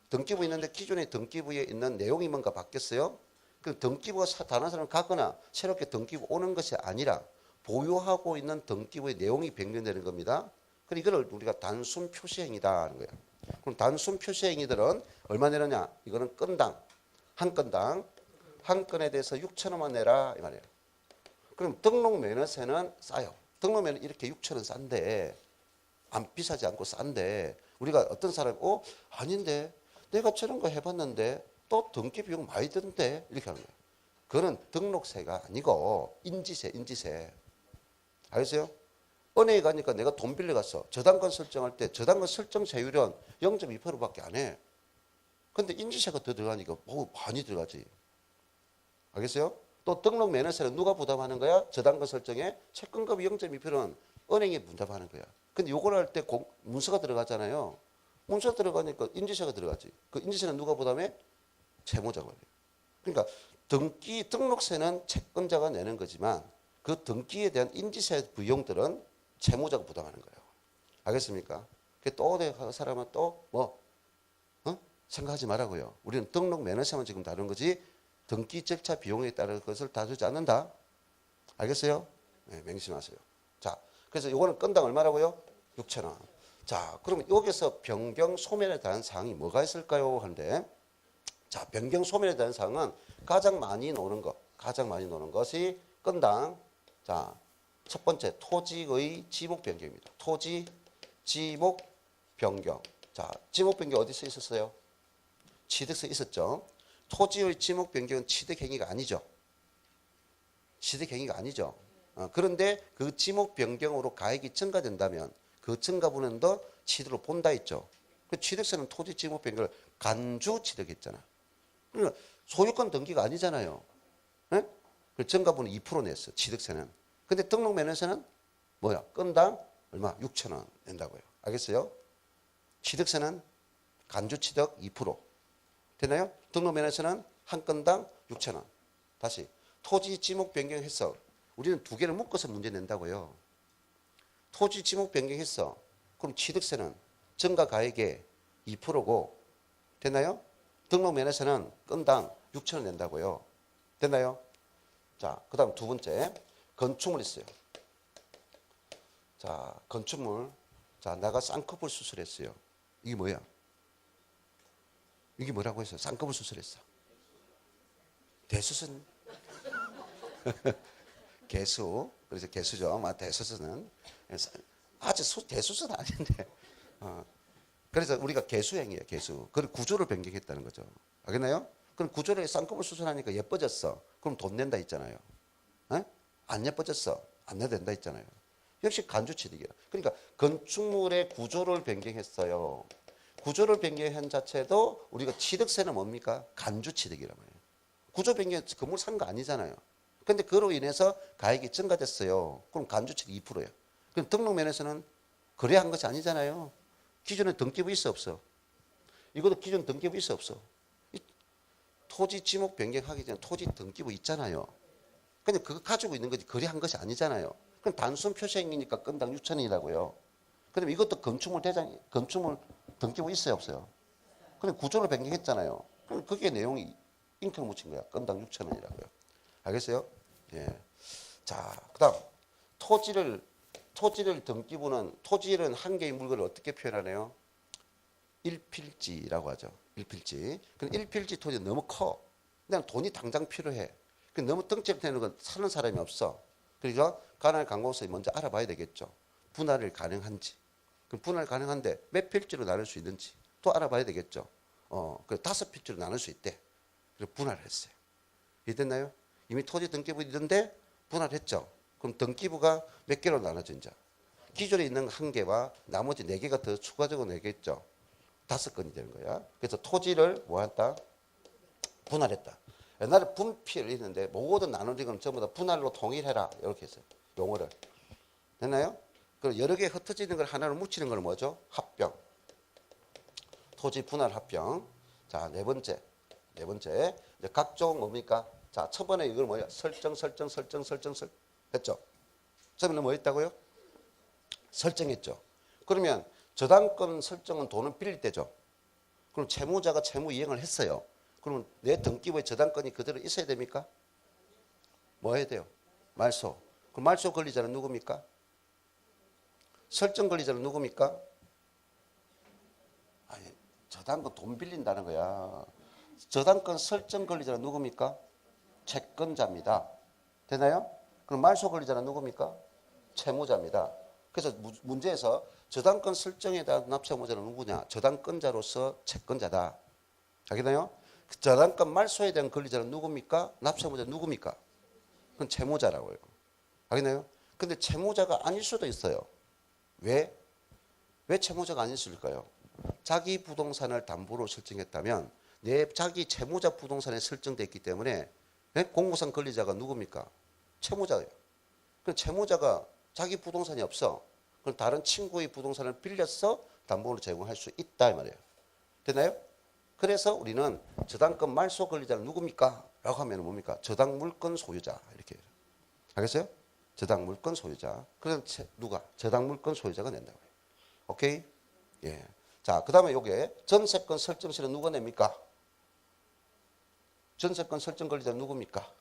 S1: 등기부 있는데 기존의 등기부에 있는 내용이 뭔가 바뀌었어요. 그 등기부가 다른 사람을 가거나 새롭게 등기부 오는 것이 아니라 보유하고 있는 등기부의 내용이 변경되는 겁니다. 그럼 이거를 우리가 단순 표시행위다 하는 거예요. 그럼 단순 표시행위들은 얼마 내느냐? 이거는 건당, 한 건당, 한 건에 대해서 6,000원만 내라 이 말이에요. 그럼 등록 면허세는 싸요. 등록 면허 이렇게 6,000원 싼데 안 비싸지 않고 싼데 우리가 어떤 사람이 아닌데 내가 저런 거 해봤는데 또 등기 비용 많이 드는데 이렇게 하는 거예요. 그거는 등록세가 아니고 인지세. 알겠어요? 은행에 가니까 내가 돈 빌려갔어. 저당권 설정할 때 저당권 설정 세율은 0.2%밖에 안 해. 근데 인지세가 더 들어가니까 많이 들어가지. 알겠어요? 또 등록 매너세는 누가 부담하는 거야? 저당권 설정에 채권금이 0.2%는 은행이 부담하는 거야. 근데 요걸 할 때 문서가 들어가잖아요. 문서 들어가니까 인지세가 들어가지. 그 인지세는 누가 부담해? 채무자가. 그러니까 등록세는 채권자가 내는 거지만 그 등기에 대한 인지세 비용들은 채무자가 부담하는 거예요. 알겠습니까? 또 사람은 또 생각하지 말라고요. 우리는 등록 매너세만 지금 다루는 거지 등기 절차 비용에 따른 것을 다루지 않는다. 알겠어요? 네, 명심하세요. 자, 그래서 이거는 건당 얼마라고요? 6,000원. 자, 그러면 여기서 변경 소멸에 대한 사항이 뭐가 있을까요? 하는데, 자, 변경 소멸에 대한 사항은 가장 많이 노는 것이 건당. 자, 첫 번째 토지의 지목 변경입니다. 토지 지목 변경. 자, 지목 변경 어디서 있었어요? 취득세 있었죠. 토지의 지목 변경은 취득행위가 아니죠. 취득행위가 아니죠. 그런데 그 지목 변경으로 가액이 증가된다면 그 증가분은 취득을 본다 했죠. 그 취득세는 토지 지목 변경을 간주 취득했잖아. 그러니까 소유권 등기가 아니잖아요. 네? 그 증가분은 2% 냈어. 취득세는. 근데 등록 매너세는 뭐야? 건당 얼마? 6,000원 낸다고요. 알겠어요? 취득세는 간주 취득 2%. 되나요? 등록 매너세는 한 건당 6,000원. 다시 토지 지목 변경했어. 우리는 두 개를 묶어서 문제 낸다고요. 토지 지목 변경했어. 그럼 취득세는 증가 가액의 2%고 됐나요? 등록 매너세는 건당 6,000원 낸다고요. 됐나요? 자, 그 다음 두 번째 건축물 있어요. 자, 건축물. 자, 내가 쌍꺼풀 수술했어요. 이게 뭐야? 이게 뭐라고 했어요? 쌍꺼풀 수술했어. 대수술. 개수. 그래서 개수죠. 대수술은 아주 대수술은 아닌데. 그래서 우리가 개수행위예요. 개수. 그걸 구조를 변경했다는 거죠. 알겠나요? 그럼 구조를 쌍꺼풀 수술하니까 예뻐졌어. 그럼 돈 낸다 했잖아요. 에? 안 예뻐졌어. 안 내도 된다 했잖아요. 역시 간주취득이에요. 그러니까 건축물의 구조를 변경했어요. 구조를 변경한 자체도 우리가 취득세는 뭡니까? 간주취득이란 말이에요. 구조 변경 건물 산 거 아니잖아요. 근데 그로 인해서 가액이 증가됐어요. 그럼 간주취득 2%예요. 그럼 등록 면에서는 거래한 것이 아니잖아요. 기존에 등기부 있어 없어? 이것도 기존 등기부 있어 없어? 토지 지목 변경하기 전에 토지 등기부 있잖아요. 근데 그거 가지고 있는 거지 거래한 것이 아니잖아요. 그럼 단순 표시행위니까 건당 6,000원이라고요. 그럼 이것도 건축물 등기부 있어요 없어요? 근데 구조를 변경했잖아요. 그럼 그게 내용이 잉크를 묻힌 거야. 건당 6,000원이라고요. 알겠어요? 예. 자, 그다음 토지를 등기부는 토지는 한 개의 물건을 어떻게 표현하나요? 일필지라고 하죠. 일필지. 그럼 일필지 토지는 너무 커. 그냥 돈이 당장 필요해. 너무 덩치되는 건 사는 사람이 없어. 그러니까 관할 관공서에 먼저 알아봐야 되겠죠. 분할을 가능한지. 그럼 분할 가능한데 몇 필지로 나눌 수 있는지 또 알아봐야 되겠죠. 그 5필지로 나눌 수 있대. 그래서 분할을 했어요. 이해됐나요? 이미 토지 등기부 있는데 분할했죠. 그럼 등기부가 몇 개로 나눠져 이제. 기존에 있는 한 개와 나머지 4개가 더 추가적으로 내겠죠. 5건이 되는 거야. 그래서 토지를 뭐 했다? 분할했다. 옛날에 분필이 있는데 모든 나눠진 건 전부 다 분할로 통일해라. 이렇게 했어요. 용어를. 됐나요? 그리고 여러 개 흩어지는 걸 하나로 묻히는 걸 뭐죠? 합병. 토지 분할 합병. 자, 네 번째. 이제 각종 뭡니까? 자, 첫 번에 이걸 뭐야? 설정. 했죠? 처음에는 뭐 했다고요? 설정했죠. 그러면 저당권 설정은 돈을 빌릴 때죠. 그럼 채무자가 채무 이행을 했어요. 그러면 내 등기부에 저당권이 그대로 있어야 됩니까? 뭐 해야 돼요? 말소. 그럼 말소 권리자는 누굽니까? 설정 권리자는 누굽니까? 아니, 저당권 돈 빌린다는 거야. 저당권 설정 권리자는 누굽니까? 채권자입니다. 되나요? 그럼 말소 권리자는 누굽니까? 채무자입니다. 그래서 문제에서 저당권 설정에 대한 납세무자는 누구냐? 저당권자로서 채권자다. 알겠나요? 저당권 말소에 대한 권리자는 누굽니까? 납세무자 누굽니까? 그건 채무자라고요. 알겠나요? 근데 채무자가 아닐 수도 있어요. 왜? 왜 채무자가 아닐 수 있을까요? 자기 부동산을 담보로 설정했다면 내 자기 채무자 부동산에 설정되어 있기 때문에 공무상 권리자가 누굽니까? 채무자예요. 그 채무자가 자기 부동산이 없어. 그럼 다른 친구의 부동산을 빌려서 담보로 제공할 수 있다 이 말이에요. 됐나요? 그래서 우리는 저당권 말소 권리자는 누굽니까? 라고 하면 뭡니까? 저당 물권 소유자 이렇게. 알겠어요? 저당 물권 소유자. 그럼 누가? 저당 물권 소유자가 낸다고요. 오케이? 예. 자, 그 다음에 요게 전세권 설정시는 누가 냅니까? 전세권 설정 권리자는 누굽니까?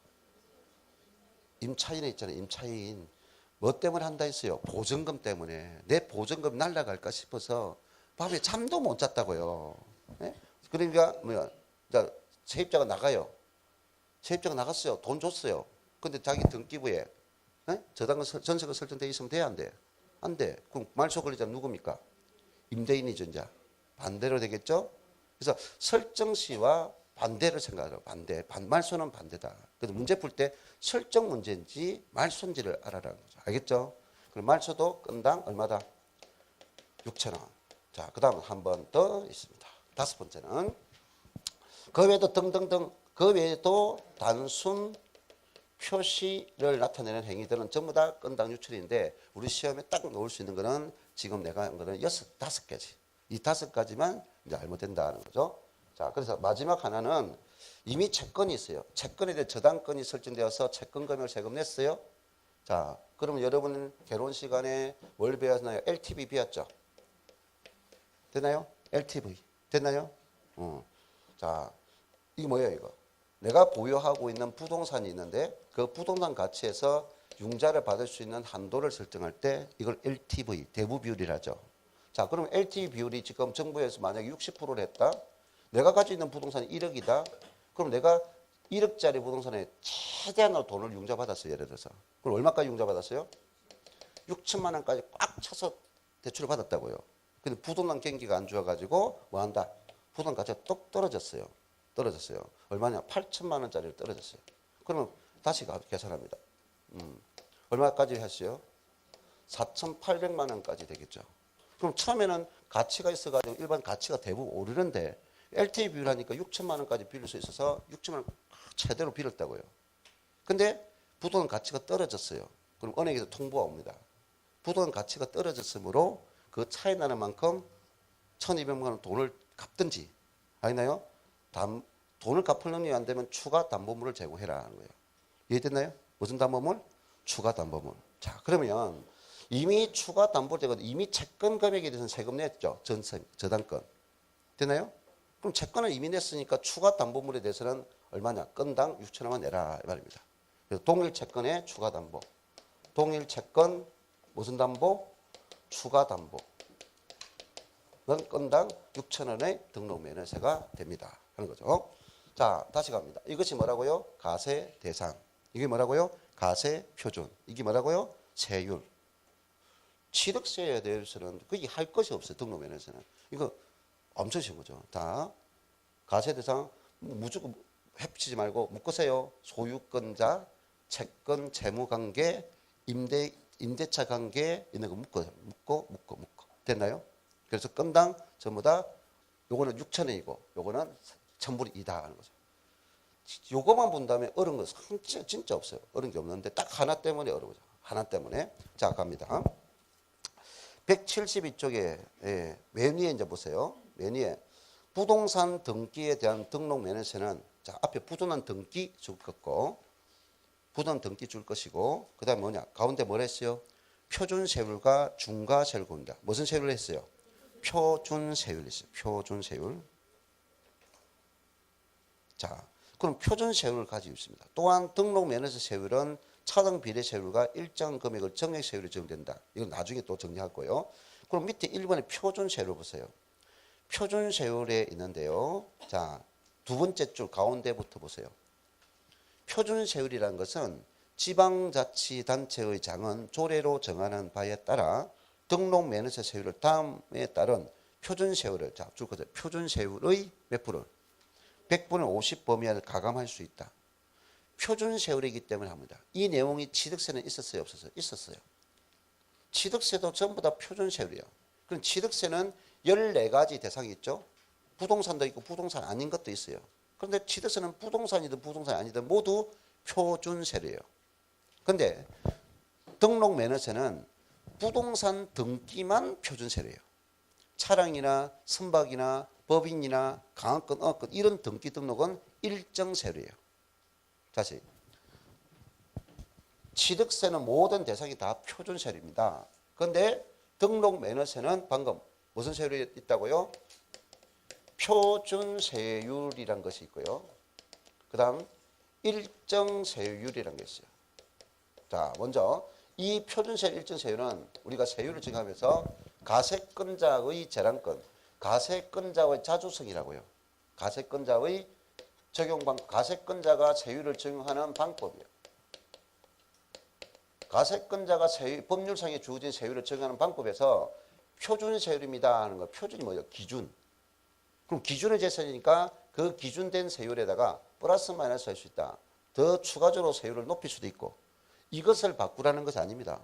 S1: 임차인에 있잖아요. 임차인. 뭐 때문에 한다 했어요? 보증금 때문에. 내 보증금 날라갈까 싶어서 밤에 잠도 못 잤다고요. 예? 그러니까 뭐야? 자, 세입자가 나가요. 세입자가 나갔어요. 돈 줬어요. 근데 자기 등기부에 저당권 전세권 설정돼 있으면 돼, 안 돼? 안 돼. 그럼 말소 권리자는 누굽니까? 임대인이죠, 이제. 반대로 되겠죠? 그래서 설정시와 반대를 생각하죠. 말소는 반대다. 그래서 문제 풀 때 설정 문제인지 말소인지를 알아라는 거죠. 알겠죠? 그럼 말소도 건당 얼마다? 6,000원. 자, 그 다음 한 번 더 있습니다. 5번째는 그 외에도 등등등 그 외에도 단순 표시를 나타내는 행위들은 전부 다 건당 유출인데 우리 시험에 딱 넣을 수 있는 거는 지금 내가 한 거는 5가지. 이 5가지만 이제 알면 된다는 거죠. 자, 그래서 마지막 하나는 이미 채권이 있어요. 채권에 대해 저당권이 설정되어서 채권 금액을 세금 냈어요. 자, 그러면 여러분 개론 시간에 뭘 배웠나요? LTV 배웠죠? 됐나요? LTV. 됐나요? 자, 이게 뭐예요, 이거? 내가 보유하고 있는 부동산이 있는데 그 부동산 가치에서 융자를 받을 수 있는 한도를 설정할 때 이걸 LTV, 대부 비율이라죠. 자, 그럼 LTV 비율이 지금 정부에서 만약에 60%를 했다. 내가 가지고 있는 부동산이 1억이다. 그럼 내가 1억짜리 부동산에 최대한으로 돈을 융자받았어요. 예를 들어서. 그럼 얼마까지 융자받았어요? 6천만 원까지 꽉 차서 대출을 받았다고요. 근데 부동산 경기가 안 좋아가지고 뭐 한다? 부동산 가치가 뚝 떨어졌어요. 얼마냐? 8천만 원짜리를 떨어졌어요. 그러면 다시 계산합니다. 얼마까지 했어요? 4,800만 원까지 되겠죠. 그럼 처음에는 가치가 있어가지고 일반 가치가 대부분 오르는데 LTV 비율하니까 6천만 원까지 빌릴 수 있어서 6천만 원 최대로 빌렸다고요. 근데 부동산 가치가 떨어졌어요. 그럼 은행에서 통보가 옵니다. 부동산 가치가 떨어졌으므로 그 차이 나는 만큼 1,200만 원 돈을 갚든지 아니나요? 돈을 갚을 능력이 안 되면 추가 담보물을 제공해라 하는 거예요. 이해됐나요? 무슨 담보물? 추가 담보물. 자, 그러면 이미 추가 담보되고 이미 채권 금액에 대해서는 세금 냈죠. 저당권. 됐나요? 그럼 채권을 이미 냈으니까 추가 담보물에 대해서는 얼마냐? 건당 6,000원만 내라 이 말입니다. 그래서 동일 채권의 추가 담보. 동일 채권 무슨 담보? 추가 담보. 는 건당 6,000원의 등록 면허세가 됩니다. 하는 거죠. 자, 다시 갑니다. 이것이 뭐라고요? 가세 대상. 이게 뭐라고요? 가세 표준. 이게 뭐라고요? 세율. 취득세에 대해서는 거의 할 것이 없어요. 등록 면허세는. 이거 엄청 쉬운 거죠. 다 가세 대상 무조건 헤치지 말고 묶으세요. 소유권자, 채권, 재무관계, 임대차 관계 있는 거 묶고. 됐나요? 그래서 건당 전부 다 요거는 6,000원이고 요거는 1,000불이다 하는 거죠. 요거만 본다면 어려운 거 진짜 없어요. 어려운 게 없는데 딱 하나 때문에 어려워요. 하나 때문에. 자, 갑니다. 172쪽에 맨 위에 이제 보세요. 맨 위에 부동산 등기에 대한 등록 면허세는 자, 앞에 부동산 등기 줄 것고 부동산 등기 줄 것이고 그다음에 뭐냐? 가운데 뭘 했어요? 표준 세율과 중과 세율 겁니다. 무슨 세율을 했어요? 표준 세율이 있어요. 표준 세율. 자, 그럼 표준 세율을 가지고 있습니다. 또한 등록 면허세 세율은 차등 비례 세율과 일정 금액을 정액 세율이 적용된다. 이건 나중에 또 정리할 거예요. 그럼 밑에 1번의 표준 세율을 보세요. 표준 세율에 있는데요. 자, 두 번째 줄 가운데부터 보세요. 표준 세율이라는 것은 지방자치단체의 장은 조례로 정하는 바에 따라 등록 면허세 세율을 다음에 따른 표준 세율을 줄 거죠. 표준 세율의 몇 프로? 100분의 50 범위를 가감할 수 있다. 표준 세율이기 때문에 합니다. 이 내용이 취득세는 있었어요, 없었어요? 있었어요. 취득세도 전부 다 표준 세율이에요. 그럼 취득세는 14가지 대상이 있죠. 부동산도 있고 부동산 아닌 것도 있어요. 그런데 취득세는 부동산이든 부동산이 아니든 모두 표준 세율이에요. 그런데 등록 매너세는 부동산 등기만 표준 세율이에요. 차량이나 선박이나 법인이나 강화권, 어권 이런 등기 등록은 일정 세율이에요. 다시 취득세는 모든 대상이 다 표준 세율입니다. 그런데 등록 매너세는 방금 무슨 세율이 있다고요? 표준 세율이란 것이 있고요. 그 다음 일정 세율이라는 게 있어요. 자, 먼저 이 표준 세율, 일정 세율은 우리가 세율을 정하면서 가세권자의 재량권, 가세권자의 자주성이라고요. 가세권자의 적용 방법, 가세권자가 세율을 적용하는 방법이에요. 가세권자가 법률상에 주어진 세율을 적용하는 방법에서 표준 세율입니다 하는 거. 표준이 뭐예요? 기준. 그럼 기준의 재산이니까 그 기준된 세율에다가 플러스 마이너스 할 수 있다. 더 추가적으로 세율을 높일 수도 있고. 이것을 바꾸라는 것이 아닙니다.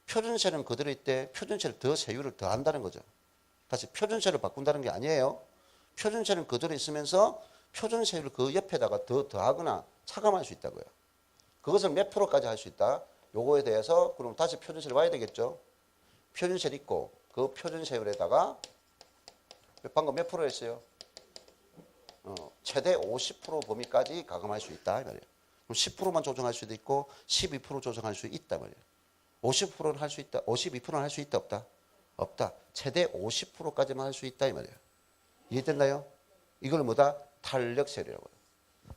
S1: 표준세는 그대로 있대. 표준세를 더 세율을 더 한다는 거죠. 다시 표준세를 바꾼다는 게 아니에요. 표준세는 그대로 있으면서 표준세율을 그 옆에다가 더 더하거나 차감할 수 있다고요. 그것을 몇 프로까지 할 수 있다. 요거에 대해서 그럼 다시 표준세를 봐야 되겠죠. 표준세를 있고 그 표준세율에다가 방금 몇 프로 했어요? 최대 50% 범위까지 가감할 수 있다 이 말이에요. 그럼 10%만 조정할 수도 있고 12% 조정할 수 있다 말이에요. 50%는 할 수 있다. 52%는 할 수 있다 없다? 없다. 최대 50%까지만 할 수 있다 이 말이에요. 이해됐나요? 이걸 뭐다? 탄력 세율이라고 해요.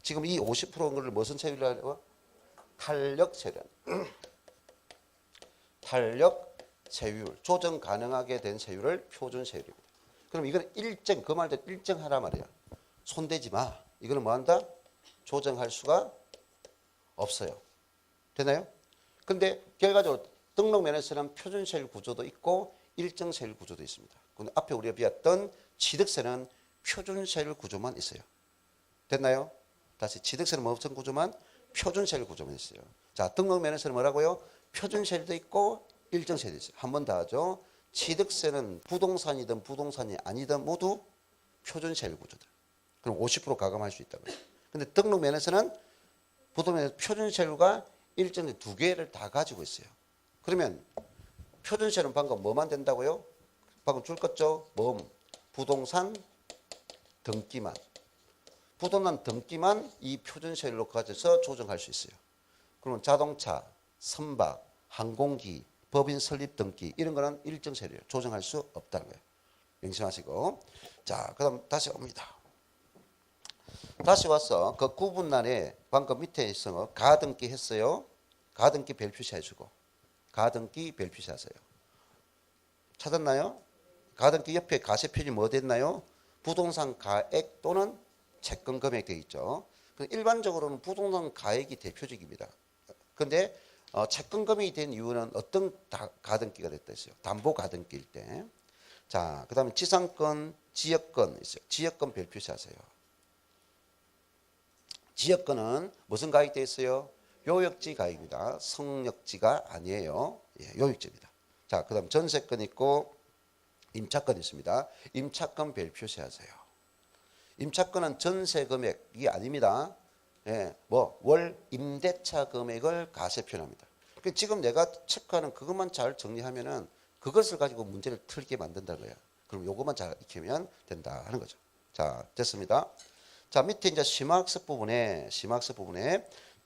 S1: 지금 이 50%를 무슨 세율이라고? 탄력 세율. 탄력 세율. 조정 가능하게 된 세율을 표준 세율입니다. 그럼 이건 일정, 그 말대로 일정하라 말이야. 손대지 마. 이거는 뭐 한다? 조정할 수가 없어요. 되나요? 근데 결과적으로 등록 면에서는 표준 세율 구조도 있고 일정 세율 구조도 있습니다. 근데 앞에 우리가 배웠던 취득세는 표준 세율 구조만 있어요. 됐나요? 다시 취득세는 무슨 구조만? 표준 세율 구조만 있어요. 자, 등록 면에서는 뭐라고요? 표준 세율도 있고 일정 세율도 있어요. 한 번 더 하죠. 취득세는 부동산이든 부동산이 아니든 모두 표준 세율 구조다. 그럼 50% 가감할 수 있다고요. 근데 등록 면에서는 부동산 표준 세율과 일정 두 개를 다 가지고 있어요. 그러면 표준 세율은 방금 뭐만 된다고요? 방금 줄 껐죠? 부동산 등기만. 부동산 등기만 이 표준 세율로 가져서 조정할 수 있어요. 그러면 자동차, 선박, 항공기, 법인 설립 등기 이런 거는 일정 세율이에요. 조정할 수 없다는 거예요. 명심하시고. 자, 그다음 다시 옵니다. 다시 와서 그 구분란에 방금 밑에 있어 가등기 했어요. 가등기 별 표시해주고 가등기 별 표시하세요. 찾았나요? 가등기 옆에 가세 표시 뭐 됐나요? 부동산 가액 또는 채권 금액 되어 있죠. 일반적으로는 부동산 가액이 대표적입니다. 그런데 채권 금액이 된 이유는 어떤 가등기가 됐다 했어요. 담보 가등기일 때. 자, 그다음에 지상권, 지역권 있어요. 지역권 별 표시하세요. 지역권은 무슨 가액이 되어 있어요? 요역지 가액입니다. 성역지가 아니에요. 예, 요역지입니다. 자, 그다음 전세권 있고 임차권 있습니다. 임차권 별 표시하세요. 임차권은 전세 금액이 아닙니다. 예, 월 임대차 금액을 가세 표현합니다. 그러니까 지금 내가 체크하는 그것만 잘 정리하면은 그것을 가지고 문제를 틀게 만든다고요. 그럼 요것만 잘 익히면 된다 하는 거죠. 자, 됐습니다. 자, 밑에 이제 심화학습 부분에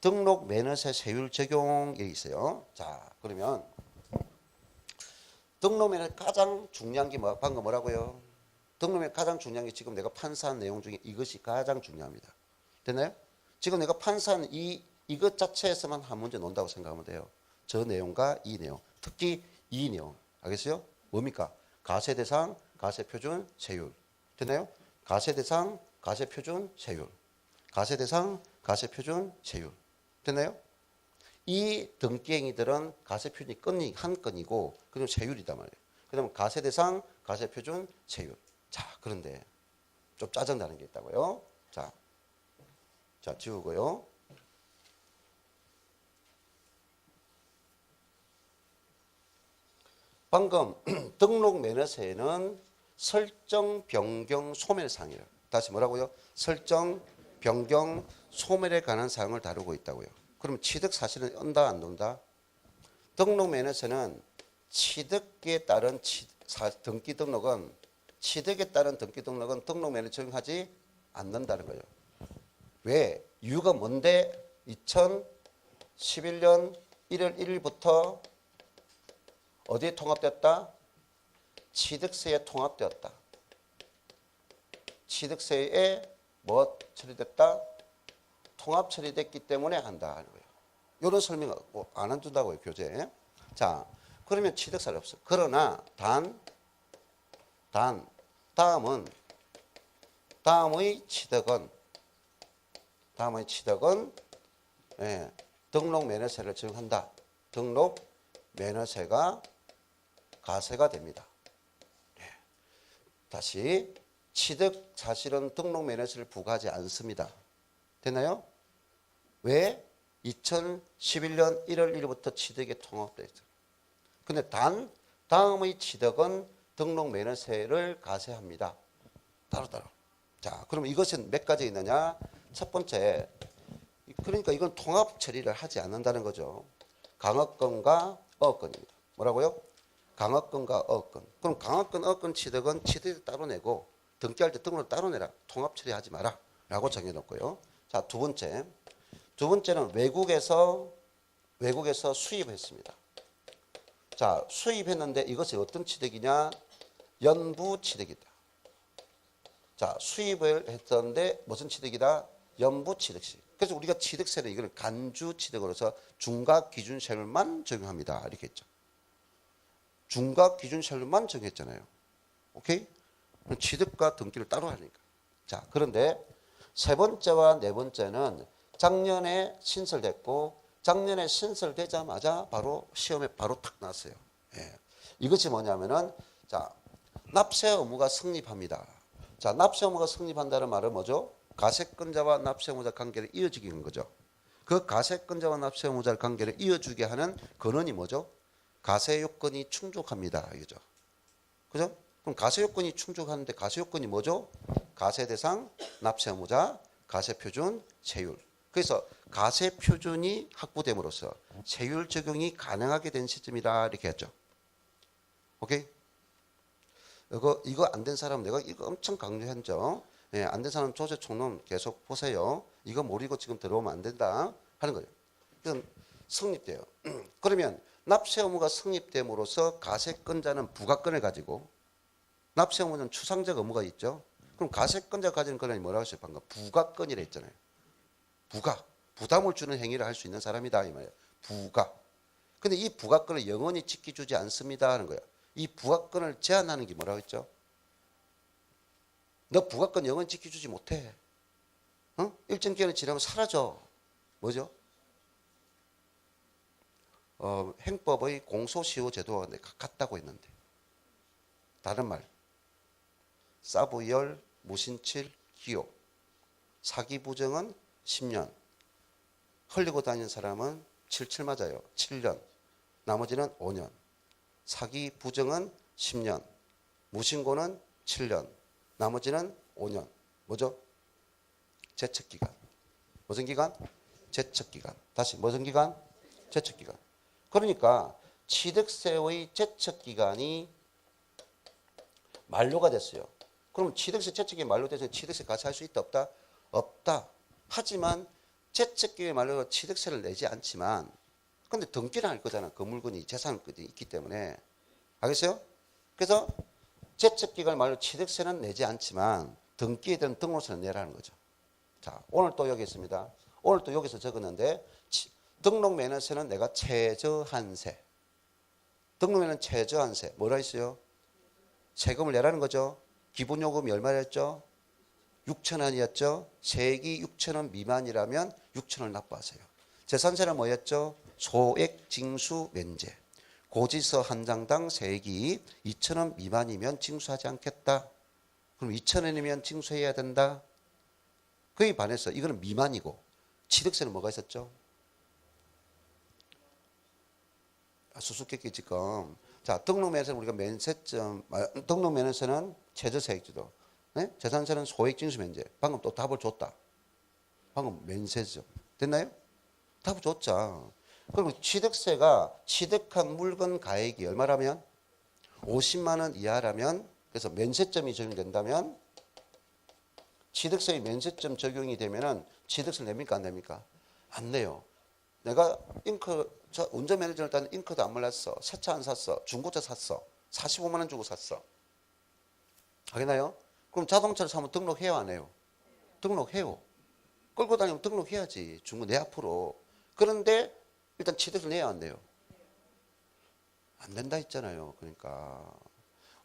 S1: 등록 매너세 세율 적용이 있어요. 자, 그러면 등록 매너 가장 중요한 게 방금 뭐라고요? 등록 매너 가장 중요한 게 지금 내가 판사한 내용 중에 이것이 가장 중요합니다. 됐나요? 지금 내가 판사한 이것 자체에서만 한 문제 논다고 생각하면 돼요. 저 내용과 이 내용, 특히 이 내용, 알겠어요? 뭡니까? 가세대상, 가세표준, 세율. 됐나요? 가세대상, 가세표준, 세율. 가세대상, 가세표준, 세율. 됐나요? 이 등기행위들은 가세표준이 건이 한 건이고 그리고 세율이단 말이에요. 그다음에 가세대상, 가세표준, 세율. 자, 그런데 좀 짜증나는 게 있다고요. 자, 자, 지우고요. 방금 등록 면허세에는 설정 변경 소멸 사항이라. 다시 뭐라고요? 설정 변경 소멸에 관한 사항을 다루고 있다고요. 그러면 취득 사실은 온다 안 온다? 등록 면허세는 취득에 따른 등기 등록은 취득에 따른 등기 등록은 등록 면허 적용하지 않는다는 거예요. 왜? 이유가 뭔데? 2011년 1월 1일부터 어디에 통합됐다? 취득세에 통합되었다. 취득세에 뭐 처리됐다? 통합 처리됐기 때문에 한다 하는 거예요. 이런 설명을 안 해준다고요, 교재에. 자, 그러면 취득세는 없어. 그러나 다음의 취득은 예, 등록 면허세를 적용한다. 등록 면허세가 가세가 됩니다. 예. 다시 취득 사실은 등록 면허세를 부과하지 않습니다. 됐나요? 왜? 2011년 1월 1일부터 취득에 통합되어 있어요. 근데 다음의 취득은 등록 면허세를 가세합니다. 따로따로. 자, 그럼 이것은 몇 가지 있느냐? 첫 번째, 그러니까 이건 통합 처리를 하지 않는다는 거죠. 강업권과 어업권입니다. 뭐라고요? 강업권과 어업권. 그럼 강업권, 어업권 취득은 취득을 따로 내고 등기할 때 등록을 따로 내라. 통합 처리하지 마라. 라고 정해놓고요. 자, 두 번째는 외국에서 수입했습니다. 자, 수입했는데 이것이 어떤 취득이냐? 연부 취득이다. 자, 수입을 했었는데 무슨 취득이다? 연부 취득시. 그래서 우리가 취득세를 이걸 간주 취득으로서 중과 기준 세율만 적용합니다. 이렇게 했죠. 중과 기준 세율만 정했잖아요. 오케이? 취득과 등기를 따로 하니까. 자, 그런데 세 번째와 네 번째는 작년에 신설됐고 작년에 신설되자마자 바로 시험에 바로 탁 나왔어요. 예. 이것이 뭐냐면은 자, 납세 의무가 성립합니다. 자, 납세 의무가 성립한다는 말은 뭐죠? 가세권자와 납세 의무자 관계를 이어주게 하는 거죠. 그 가세권자와 납세 의무자 관계를 이어주게 하는 근원이 뭐죠? 가세 요건이 충족합니다. 이거죠. 그죠? 그럼 가세 요건이 충족하는데 가세 요건이 뭐죠? 가세 대상, 납세 의무자, 가세 표준, 세율. 그래서 가세 표준이 확보됨으로써 세율 적용이 가능하게 된 시점이다. 이렇게 했죠. 오케이? 이거 안 된 사람 내가 이거 엄청 강조했죠. 예, 안 된 사람 조세 총론 계속 보세요. 이거 모르고 지금 들어오면 안 된다 하는 거예요. 그럼 성립돼요. 그러면 납세 의무가 성립됨으로써 가세권자는 부가권을 가지고 납세 의무는 추상적 의무가 있죠. 그럼 가세권자가 가지는 권한이 뭐라고 했어요? 방금 부가권이라 했잖아요. 부담을 주는 행위를 할 수 있는 사람이다 이 말이에요. 부가. 근데 이 부가권을 영원히 지켜주지 않습니다 하는 거예요. 이 부가권을 제한하는 게 뭐라고 했죠? 너 부가권 영원히 지켜주지 못해. 어? 일정 기간이 지나면 사라져. 뭐죠? 행법의 공소시효 제도와 같다고 했는데. 다른 말. 사부열, 무신칠, 기호. 사기 부정은 10년. 흘리고 다니는 사람은 77 맞아요. 7년. 나머지는 5년. 사기 부정은 10년. 무신고는 7년. 나머지는 5년. 뭐죠? 제척기간. 무슨 기간? 제척기간. 다시 무슨 기간? 제척기간. 그러니까 취득세의 제척기간이 만료가 됐어요. 그럼 취득세 제척기간이 만료돼서 취득세 같이 할 수 있다 없다? 없다. 하지만 제척기간이 만료가 취득세를 내지 않지만 근데 등기는 할 거잖아. 그 물건이 재산이 있기 때문에. 알겠어요? 그래서 제척기간을 말로 취득세는 내지 않지만 등기에 대한 등록세는 내라는 거죠. 자, 오늘 또 여기 있습니다. 오늘 또 여기서 적었는데 등록 면허세는 내가 최저한세. 등록 면허는 최저한세. 뭐라 했어요? 세금을 내라는 거죠. 기본요금이 얼마였죠? 6,000원이었죠. 세액이 6,000원 미만이라면 6,000원을 납부하세요. 재산세는 뭐였죠? 소액 징수 면제. 고지서 한 장당 세액이 2,000원 미만이면 징수하지 않겠다. 그럼 2,000원이면 징수해야 된다. 그에 반해서 이거는 미만이고 취득세는 뭐가 있었죠? 수수께끼 지금. 자, 등록면에서는 우리가 면세점, 등록면에서는 최저세액제도, 네? 재산세는 소액징수면제. 방금 또 답을 줬다. 방금 면세점. 됐나요? 답을 줬죠. 그럼 취득세가 취득한 물건 가액이 얼마라면? 50만 원 이하라면, 그래서 면세점이 적용된다면 취득세의 면세점 적용이 되면은 취득세를 냅니까 안 냅니까? 안 내요. 내가 저 운전면허증을 따는 잉크도 안 몰랐어. 새 차 안 샀어. 중고차 샀어. 45만 원 주고 샀어. 알겠나요? 그럼 자동차를 사면 등록해요 안 해요? 등록해요. 끌고 다니면 등록해야지. 중고 내 앞으로. 그런데 일단 취득세를 내야 안 내요? 안 낸다 했잖아요. 그러니까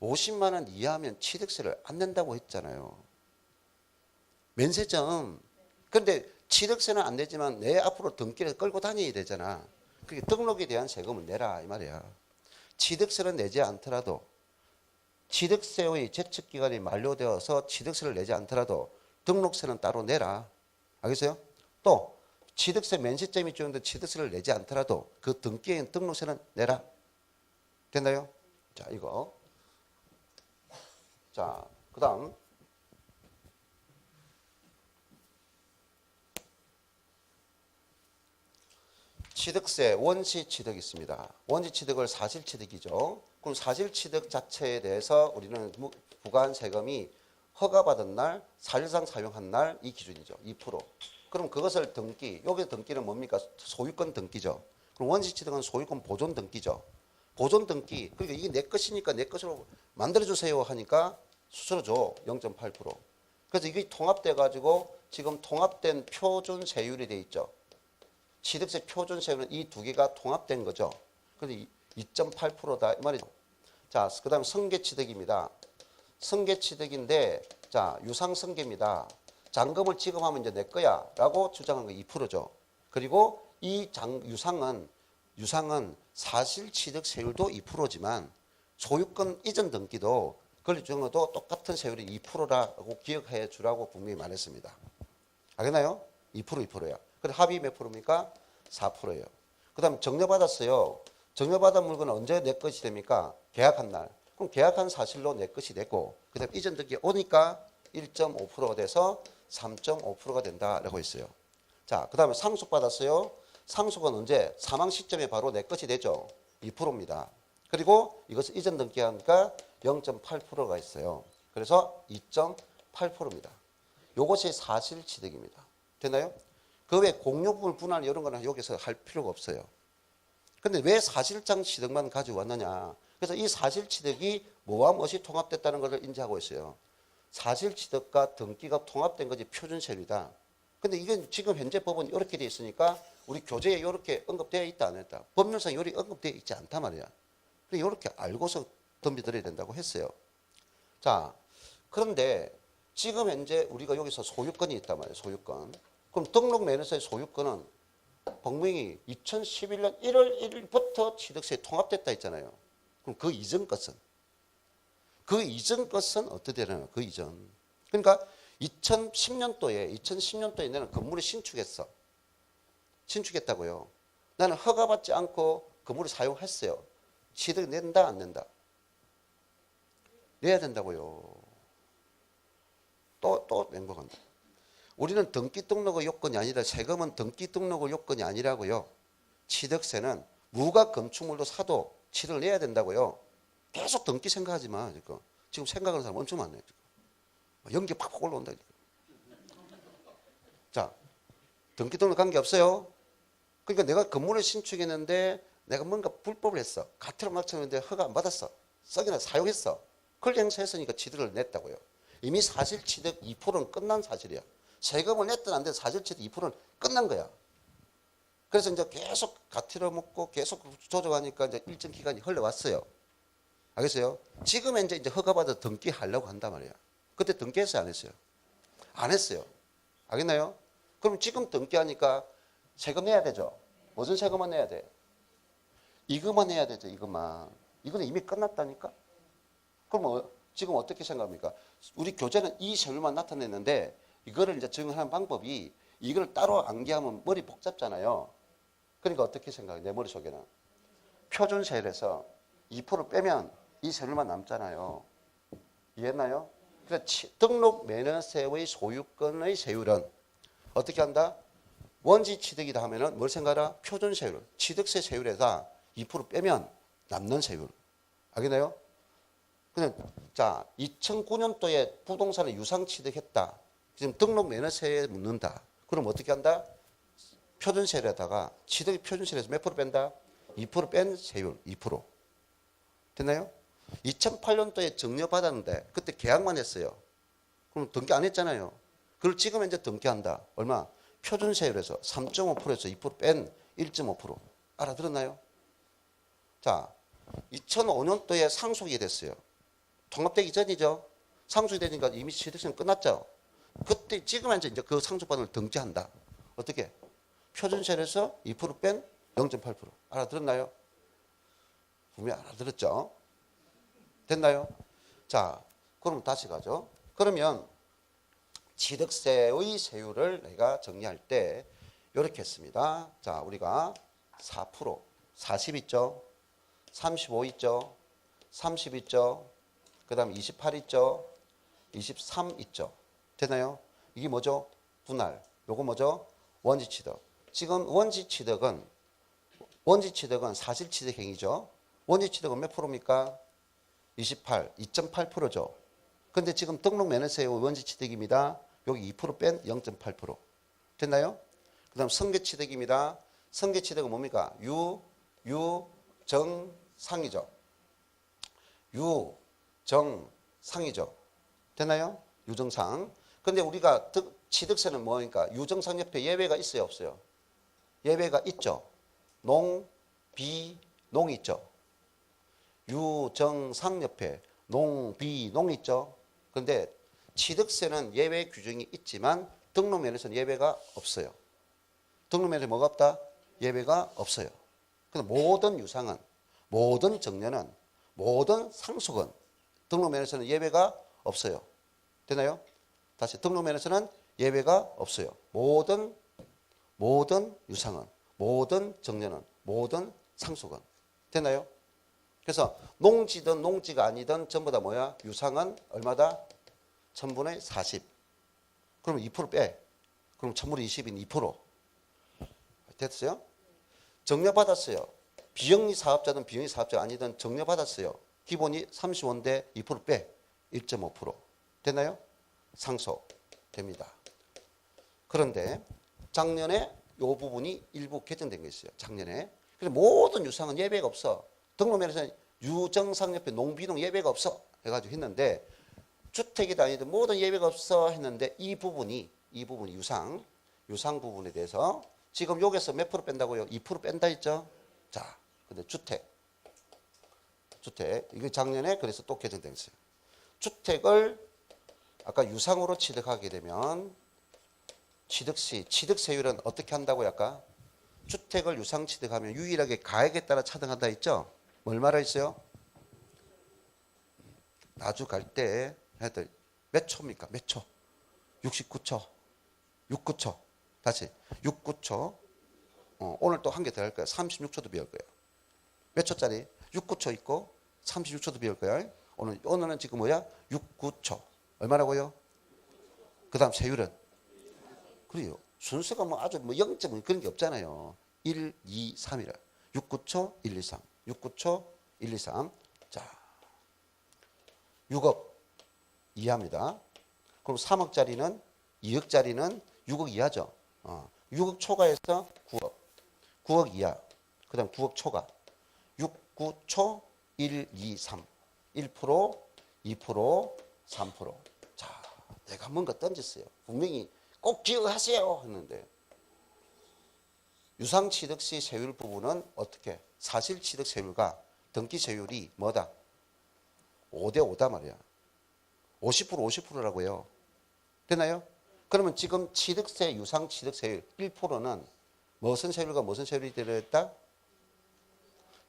S1: 50만 원 이하면 취득세를 안 낸다고 했잖아요. 면세점. 그런데 취득세는 안 내지만 내 앞으로 등기를 끌고 다녀야 되잖아. 그게 등록에 대한 세금을 내라 이 말이야. 취득세를 내지 않더라도 취득세의 제척기간이 만료되어서 취득세를 내지 않더라도 등록세는 따로 내라. 알겠어요? 또 취득세 면세점이 적용돼 취득세를 내지 않더라도 그 등기에 등록세는 내라. 됐나요? 자, 이거. 자, 그 다음. 취득세 원시 취득이 있습니다. 원시 취득을 사실 취득이죠. 그럼 사실 취득 자체에 대해서 우리는 부과한 세금이 허가받은 날, 사실상 사용한 날 이 기준이죠. 2%. 그럼 그것을 등기, 여기 등기는 뭡니까? 소유권 등기죠. 그럼 원시 취득은 소유권 보존 등기죠. 보존 등기. 그러니까 이게 내 것이니까 내 것으로 만들어주세요 하니까 수수료 줘. 0.8%. 그래서 이게 통합돼 가지고 지금 통합된 표준 세율이 돼 있죠. 취득세 표준 세율은 이 두 개가 통합된 거죠. 그래서 2.8%다 이 말이죠. 자, 그다음 승계 취득입니다. 승계 취득인데 자, 유상 승계입니다. 잔금을 지급하면 이제 내 거야라고 주장한 거 2%죠. 그리고 이 유상은 사실 취득 세율도 2%지만 소유권 이전 등기도 권리 주장도 똑같은 세율이 2%라고 기억해 주라고 분명히 말했습니다. 알겠나요? 2%야. 그래서 합의 몇 프로입니까? 4%예요. 그 다음 정려받았어요. 정려받은 물건은 언제 내 것이 됩니까? 계약한 날. 그럼 계약한 사실로 내 것이 되고 그 다음 이전 등기 오니까 1.5%가 돼서 3.5%가 된다라고 했어요. 자, 그 다음에 상속받았어요. 상속은 언제? 사망 시점에 바로 내 것이 되죠. 2%입니다. 그리고 이것을 이전 등기하니까 0.8%가 있어요. 그래서 2.8%입니다. 이것이 사실 취득입니다. 됐나요? 그 외 공유분 분할 이런 거는 여기서 할 필요가 없어요. 근데 왜 사실상 취득만 가지고 왔느냐? 그래서 이 사실 취득이 뭐와 무엇이 통합됐다는 것을 인지하고 있어요. 사실 취득과 등기가 통합된 것이 표준 세율이다. 근데 이게 지금 현재 법은 이렇게 되어 있으니까 우리 교재에 이렇게 언급되어 있다 안 했다. 법률상 이렇게 언급되어 있지 않단 말이야. 그래서 이렇게 알고서 덤비들어야 된다고 했어요. 자, 그런데 지금 현재 우리가 여기서 소유권이 있단 말이에요. 소유권. 그럼 등록면에서의 소유권은 분명히 2011년 1월 1일부터 취득세에 통합됐다 했잖아요. 그럼 그 이전 것은? 그 이전 것은 어떻게 되려나? 그 이전. 그러니까 2010년도에 나는 건물을 신축했어. 신축했다고요. 나는 허가받지 않고 건물을 사용했어요. 취득 낸다 안 낸다? 내야 된다고요. 또 맹목한다. 우리는 등기 등록의 요건이 아니라 세금은 등기 등록의 요건이 아니라고요. 취득세는 무가 건축물도 사도 취득을 내야 된다고요. 계속 등기 생각하지 마. 지금 생각하는 사람 엄청 많네. 연기 팍팍 올라온다. 자, 등기 등록 관계 없어요. 그러니까 내가 건물을 신축했는데 내가 뭔가 불법을 했어. 가태로 맞췄는데 허가 안 받았어. 썩이나 사용했어. 그걸 행사했으니까 취득을 냈다고요. 이미 사실 취득 2%는 끝난 사실이야. 세금을 냈든 안 됐든 사실 취득 2%는 끝난 거야. 그래서 이제 계속 가태로 먹고 계속 조정하니까 이제 일정 기간이 흘러왔어요. 알겠어요? 지금 이제 허가받아 등기하려고 한단 말이야. 그때 등기했어요, 안 했어요? 안 했어요. 알겠나요? 그럼 지금 등기하니까 세금 내야 되죠? 무슨 세금만 내야 돼? 이것만 내야 되죠, 이것만. 이거는 이미 끝났다니까? 그럼 지금 어떻게 생각합니까? 우리 교재는 이 세율만 나타냈는데 이거를 이제 증명하는 방법이 이걸 따로 암기하면 머리 복잡잖아요. 그러니까 어떻게 생각해? 내 머릿속에는. 표준세율에서 2% 빼면 이 세율만 남잖아요. 이해했나요? 그래서 등록 매너세의 소유권의 세율은 어떻게 한다? 원지 취득이다 하면은 뭘 생각하라? 표준세율, 취득세 세율에다 2% 빼면 남는 세율. 알겠나요? 그냥 자, 2009년도에 부동산을 유상 취득했다. 지금 등록 매너세에 묻는다. 그럼 어떻게 한다? 표준세율에다가 취득 표준세율에서 몇 프로 뺀다? 2% 뺀 세율 2%. 됐나요? 2008년도에 증여받았는데 그때 계약만 했어요. 그럼 등기 안 했잖아요. 그걸 지금 이제 등기한다. 얼마? 표준세율에서 3.5%에서 2% 뺀 1.5%. 알아들었나요? 자, 2005년도에 상속이 됐어요. 통합되기 전이죠. 상속이 되니까 이미 취득세는 끝났죠. 그때 지금 이제 그 상속받은 걸 등기한다. 어떻게? 표준세율에서 2% 뺀 0.8%. 알아들었나요? 분명히 알아들었죠? 됐나요? 자, 그럼 다시 가죠. 그러면 취득세의 세율을 내가 정리할 때 이렇게 했습니다. 자, 우리가 4%, 40 있죠? 35 있죠? 30 있죠? 그 다음 28 있죠? 23 있죠? 되나요? 이게 뭐죠? 분할. 요거 뭐죠? 원지취득. 지금 원지취득은 사실취득행위죠. 원지취득은 몇 프로입니까? 28, 2.8%죠. 근데 지금 등록 매너세의 원지취득입니다. 여기 2% 뺀 0.8%. 됐나요? 그 다음 성계취득입니다. 성계취득은 뭡니까? 유정상이죠. 유정상이죠. 됐나요? 유정상. 근데 우리가 취득세는 뭐니까 유정상 옆에 예외가 있어요, 없어요? 예외가 있죠. 농, 비, 농이 있죠. 유정상 옆에 농, 비, 농이 있죠. 그런데 취득세는 예외 규정이 있지만 등록면에서는 예외가 없어요. 등록면에 뭐가 없다? 예외가 없어요. 근데 모든 유상은, 모든 정년은, 모든 상속은 등록면에서는 예외가 없어요. 되나요? 다시 등록면에서는 예외가 없어요. 모든 유상은, 모든 정년은, 모든 상속은. 되나요? 그래서 농지든 농지가 아니든 전부 다 뭐야? 유상은 얼마다? 1000분의 40. 그러면 2% 빼. 그럼 1000분의 20인 2%. 됐어요? 정려받았어요. 비영리 사업자든 비영리 사업자가 아니든 정려받았어요. 기본이 30원대 2% 빼. 1.5%. 됐나요? 상속 됩니다. 그런데 작년에 이 부분이 일부 개정된 게 있어요. 작년에. 그래서 모든 유상은 예외가 없어. 등록면에서는 유정상 옆에 농비농 예외가 없어 해가지고 했는데 주택이다 아니든 모든 예외가 없어 했는데 이 부분이 유상 부분에 대해서 지금 여기서 몇 프로 뺀다고요? 2% 뺀다 했죠? 자, 근데 주택 이거 작년에 그래서 또 개정된 있어요. 주택을 아까 유상으로 취득하게 되면 취득세율은 어떻게 한다고요? 아까 주택을 유상 취득하면 유일하게 가액에 따라 차등한다 했죠? 뭘 말했어요? 나주 갈 때 몇 초입니까? 몇 초? 69초. 69초. 다시 69초. 오늘 또 한 개 더 할 거야. 36초도 배울 거야. 몇 초짜리? 69초 있고 36초도 배울 거야. 오늘은 지금 뭐야? 69초. 얼마라고요? 그 다음 세율은? 그래요. 순서가 뭐 아주 뭐 0점 그런 게 없잖아요. 1, 2, 3이라. 69초, 1, 2, 3. 69초, 1, 2, 3. 자, 6억 이하입니다. 그럼 3억짜리는 2억짜리는 6억 이하죠. 6억 초과해서 9억. 9억 이하. 그 다음 9억 초과. 6, 9초, 1, 2, 3. 1%, 2%, 3%. 자, 내가 뭔가 던졌어요. 분명히 꼭 기억하세요 했는데 유상취득 시 세율 부분은 어떻게? 사실취득 세율과 등기 세율이 뭐다? 5대 5다 말이야. 50% 50%라고요. 되나요? 그러면 지금 취득세 유상취득 세율 1%는 무슨 세율과 무슨 세율이 들어있다?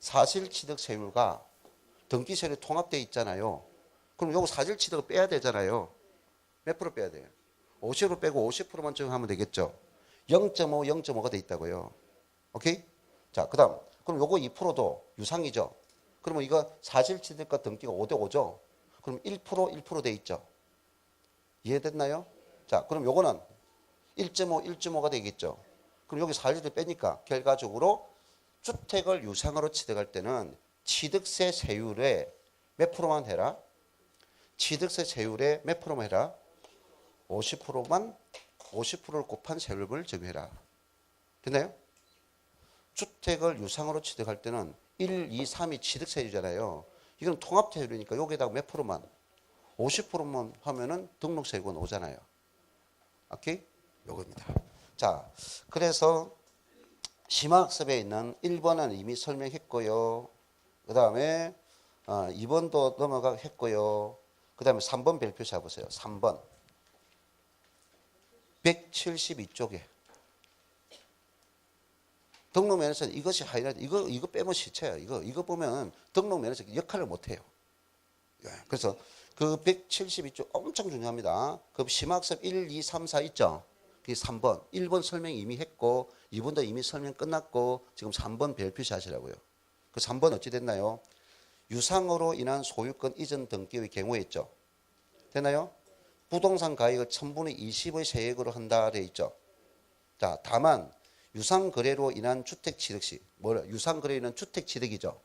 S1: 사실취득 세율과 등기 세율이 통합되어 있잖아요. 그럼 요거 사실취득을 빼야 되잖아요. 몇 프로 빼야 돼요? 50으로 빼고 50%만 적용하면 되겠죠. 0.5, 0.5가 돼 있다고요. 오케이? 자, 그 다음. 그럼 요거 2%도 유상이죠. 그러면 이거 사실취득과 등기가 5대 5죠. 그럼 1%, 1% 돼 있죠. 이해됐나요? 자, 그럼 요거는 1.5, 1.5가 되겠죠. 그럼 여기 사실을 빼니까 결과적으로 주택을 유상으로 취득할 때는 취득세 세율의 몇 프로만 해라? 취득세 세율의 몇 프로만 해라? 50%만 50%를 곱한 세율을 적용해라. 됐나요? 주택을 유상으로 취득할 때는 1, 2, 3이 취득세율이잖아요. 이건 통합세율이니까 여기에다가 몇 프로만 50%만 하면은 등록세율가 오잖아요. 오케이? 요겁니다. 자, 그래서 심화학습에 있는 1번은 이미 설명했고요. 그 다음에 2번도 넘어가했고요. 그 다음에 3번 별표 잡으세요. 3번. 172쪽에. 등록면에서는 이것이 하이라이트. 이거 빼면 시체예요. 이거 보면 등록면에서 역할을 못해요. 그래서 그 172쪽 엄청 중요합니다. 그 심화학습 1, 2, 3, 4 있죠? 그게 3번. 1번 설명 이미 했고 2번도 이미 설명 끝났고 지금 3번 별표시 하시라고요. 그 3번 어찌 됐나요? 유상으로 인한 소유권 이전 등기의 경우에 있죠. 되나요? 부동산 가액을 1000분의 20의 세액으로 한다 되어 있죠. 자, 다만 유상거래로 인한 주택취득시 유상거래는 주택취득이죠.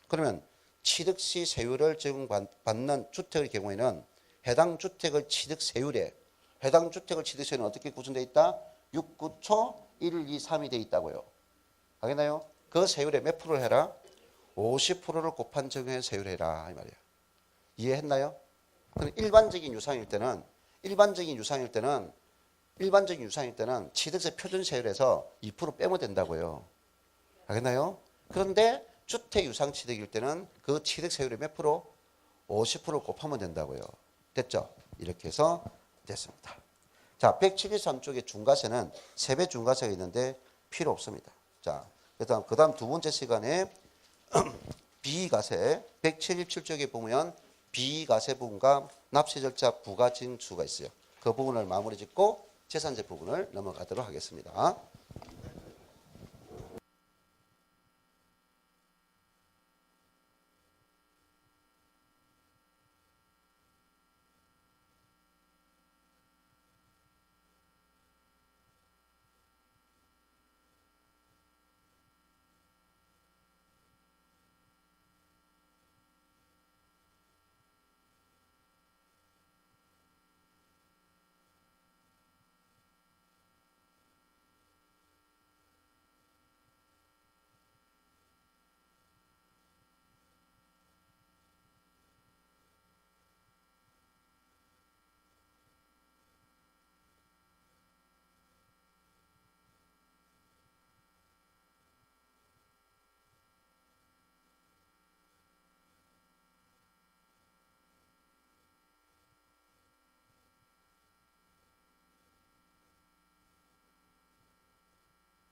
S1: 그러면 취득시 세율을 적용받는 주택의 경우에는 해당 주택의 취득세율에 해당 주택의 취득세율은 어떻게 구성되어 있다? 6, 9초 1, 2, 3이 되어 있다고요. 알겠나요? 그 세율에 몇 프로를 해라? 50%를 곱한 적용해 세율을 해라 이 말이에요. 이해했나요? 그럼 일반적인 유상일 때는 취득세 표준세율에서 2% 빼면 된다고요. 알겠나요? 그런데 주택 유상 취득일 때는 그 취득세율의 몇 프로? 50%를 곱하면 된다고요. 됐죠? 이렇게 해서 됐습니다. 자, 173쪽에 중과세는 세배 중과세가 있는데 필요 없습니다. 자, 그다음 두 번째 시간에 비과세 177쪽에 보면 비과세 부분과 납세 절차 부과 징수가 있어요. 그 부분을 마무리 짓고 재산세 부분을 넘어가도록 하겠습니다.